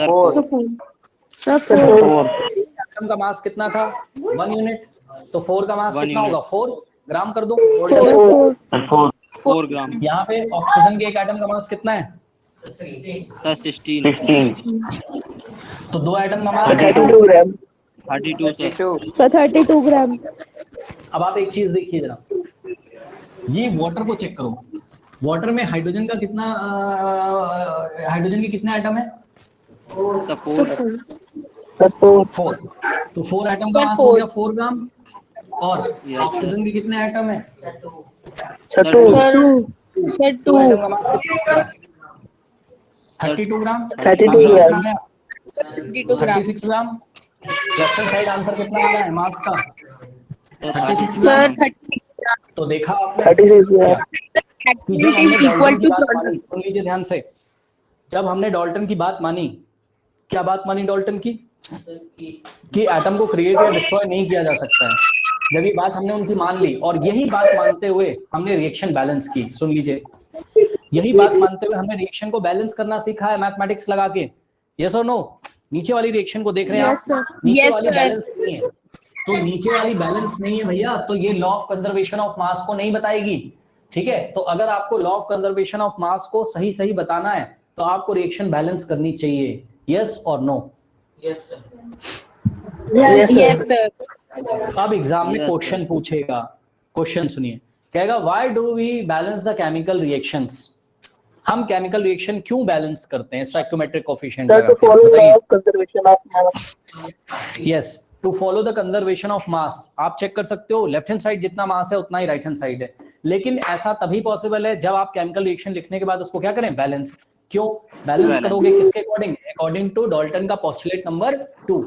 एटम का मास कितना था? 1 यूनिट। तो 4 का मास कितना होगा? 4 ग्राम कर दो। 4 ग्राम। यहाँ पे ऑक्सीजन के एक एटम का मास कितना है? 16। तो 2 एटम का मास 32 ग्राम। 32 ग्राम। अब आप एक चीज देखिए जरा, ये वाटर को चेक करो। वाटर में हाइड्रोजन का कितना, हाइड्रोजन के कितने एटम है? 4। तो 4 एटम का मास हो गया 4 ग्राम। और ऑक्सीजन के कितने एटम है? 32 2 एटम का मास कितना है? 32 ग्राम। 32 ग्राम। 36 ग्राम। लेफ्ट साइड आंसर कितना आ रहा है मास का? 36 सर ग्राम। 30 तो देखा आपने 36 ग्राम। कि जब हमने इक्वल डाल्टन की टू बात मानी, सुन लीजिए ध्यान से, जब हमने डाल्टन की बात मानी, क्या बात मानी डाल्टन की? कि एटम को क्रिएट या डिस्ट्रॉय नहीं किया जा सकता है। जब ये बात हमने उनकी मान ली, और यही बात मानते हुए हमने रिएक्शन बैलेंस की, सुन लीजिए, यही बात मानते हुए हमने रिएक्शन को बैलेंस करना सीखा है मैथमेटिक्स लगा के। यस और नो? नीचे वाली रिएक्शन को देख रहे हैं आप? नीचे वाली बैलेंस नहीं है, तो नीचे वाली बैलेंस नहीं है भैया, तो ये law of conservation of mass को नहीं बताएगी। ठीक है, तो अगर आपको law of conservation of mass को सही सही बताना है तो आपको रिएक्शन बैलेंस करनी चाहिए। यस और no? Yes yes sir. Sir. अब एग्जाम में क्वेश्चन पूछेगा, क्वेश्चन सुनिए, कहेगा why do we balance the chemical reactions? हम केमिकल रिएक्शन क्यों बैलेंस करते हैं स्टोइकियोमेट्रिक कोएफिशिएंट Sir, लगा to के? follow law बताइए। of conservation of mass. Yes, to follow the conservation of mass. आप चेक कर सकते हो, लेफ्ट हैंड साइड जितना मास है उतना ही राइट हैंड साइड है, लेकिन ऐसा तभी पॉसिबल है जब आप केमिकल रिएक्शन लिखने के बाद उसको क्या करें? बैलेंस। क्यों बैलेंस करोगे? किसके अकॉर्डिंग? अकॉर्डिंग टू डाल्टन का पॉस्टुलेट नंबर 2।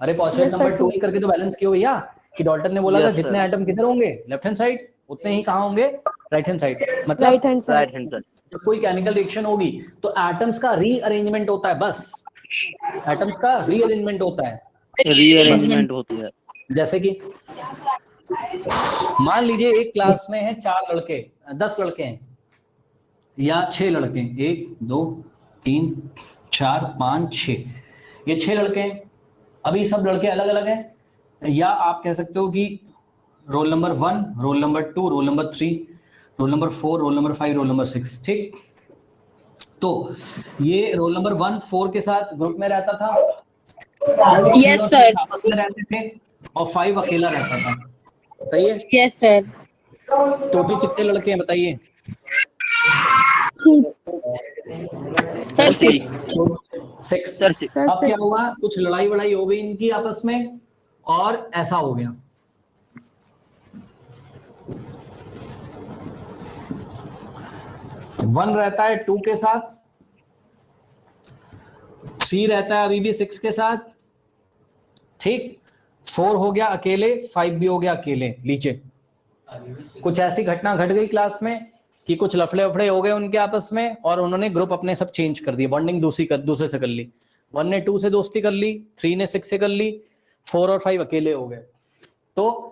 अरे पॉस्टुलेट नंबर 2 ही करके तो बैलेंस किया भैया, कि डाल्टन ने बोला था जितने एटम किधर होंगे? लेफ्ट हैंड साइड, उतने ही कहाँ होंगे? Right hand side. मतलब राइट हैंड साइड। जब कोई केमिकल रिएक्शन होगी तो एटम्स का रीअरेंजमेंट होता है, बस एटम्स का रीअरेंजमेंट होता है। रीअरेंजमेंट होती है। जैसे कि मान लीजिए एक क्लास में है 4 लड़के, 10 लड़के हैं या 6 लड़के, 1 2 3 4 5 6, ये 6 लड़के हैं। अभी सब लड़के अलग अलग हैं, या आप कह सकते हो कि roll number 1, roll number 2, roll number 3, roll number 4, roll number 5, roll number 6। ठीक, तो ये रोल नंबर 1 4 के साथ ग्रुप में रहता था, यस सर। आपस में रहते थे, और 5 अकेला रहता था। सही है? Yes sir. टोटल कितने लड़के हैं बताइए? सर 6। अब क्या हुआ? कुछ लड़ाई वड़ाई हो गई इनकी आपस में, और ऐसा हो गया। वन रहता है 2 के साथ, 3 रहता है अभी भी 6 के साथ, ठीक, 4 हो गया अकेले, 5 भी हो गया अकेले। लीजिए, कुछ ऐसी घटना घट गई क्लास में कि कुछ लफड़े वफड़े हो गए उनके आपस में, और उन्होंने ग्रुप अपने सब चेंज कर दिए, बॉन्डिंग दूसरे से कर ली। 1 ने 2 से दोस्ती कर ली, 3 ने 6 से कर ली, 4 और 5 अकेले हो गए। तो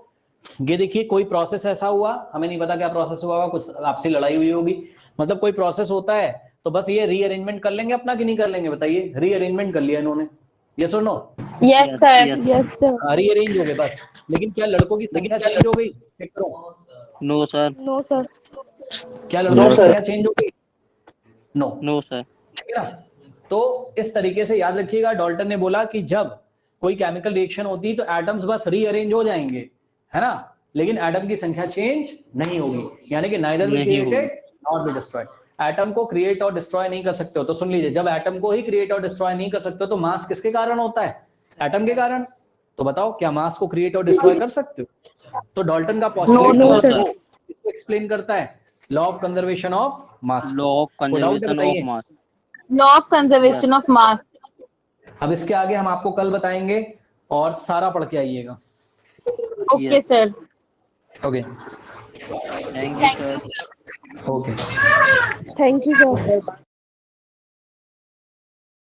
ये देखिए, कोई प्रोसेस ऐसा हुआ, हमें नहीं पता क्या प्रोसेस हुआ, कुछ आपसी लड़ाई हुई होगी, मतलब कोई प्रोसेस होता है, तो बस ये रीअरेंजमेंट कर लेंगे अपना कि नहीं कर लेंगे? बताइए, रीअरेंजमेंट कर लिया इन्होंने। यस और no? Yes, sir. Yes, sir. Rearrange हो गए बस। लेकिन क्या लड़कों की संख्या चेंज हो गई? चेक करो, नो सर, No, sir. क्या लड़कों की संख्या चेंज हो गई? नो। No sir. ठीक है ना? तो इस तरीके से याद रखिएगा, डाल्टन ने बोला कि जब कोई केमिकल रिएक्शन होती है तो एटम्स बस रीअरेंज हो जाएंगे, है ना, लेकिन एटम की संख्या चेंज नहीं होगी, यानी कि neither be created not be destroyed. Atom को क्रिएट और डिस्ट्रॉय नहीं कर सकते हो, तो सुन लीजिए, जब एटम को ही क्रिएट और डिस्ट्रॉय नहीं कर सकते हो तो मास किसके कारण होता है? एटम के कारण। तो बताओ, क्या मास को क्रिएट और डिस्ट्रॉय कर सकते हो? तो डाल्टन का पोस्टुलेट इसको एक्सप्लेन करता है, law of conservation of mass. Law of conservation of mass. Law of conservation of mass. अब इसके आगे हम आपको कल बताएंगे और सारा पढ़ के आइएगा। Okay, sir. Okay thank you sir. Okay. Thank you, sir.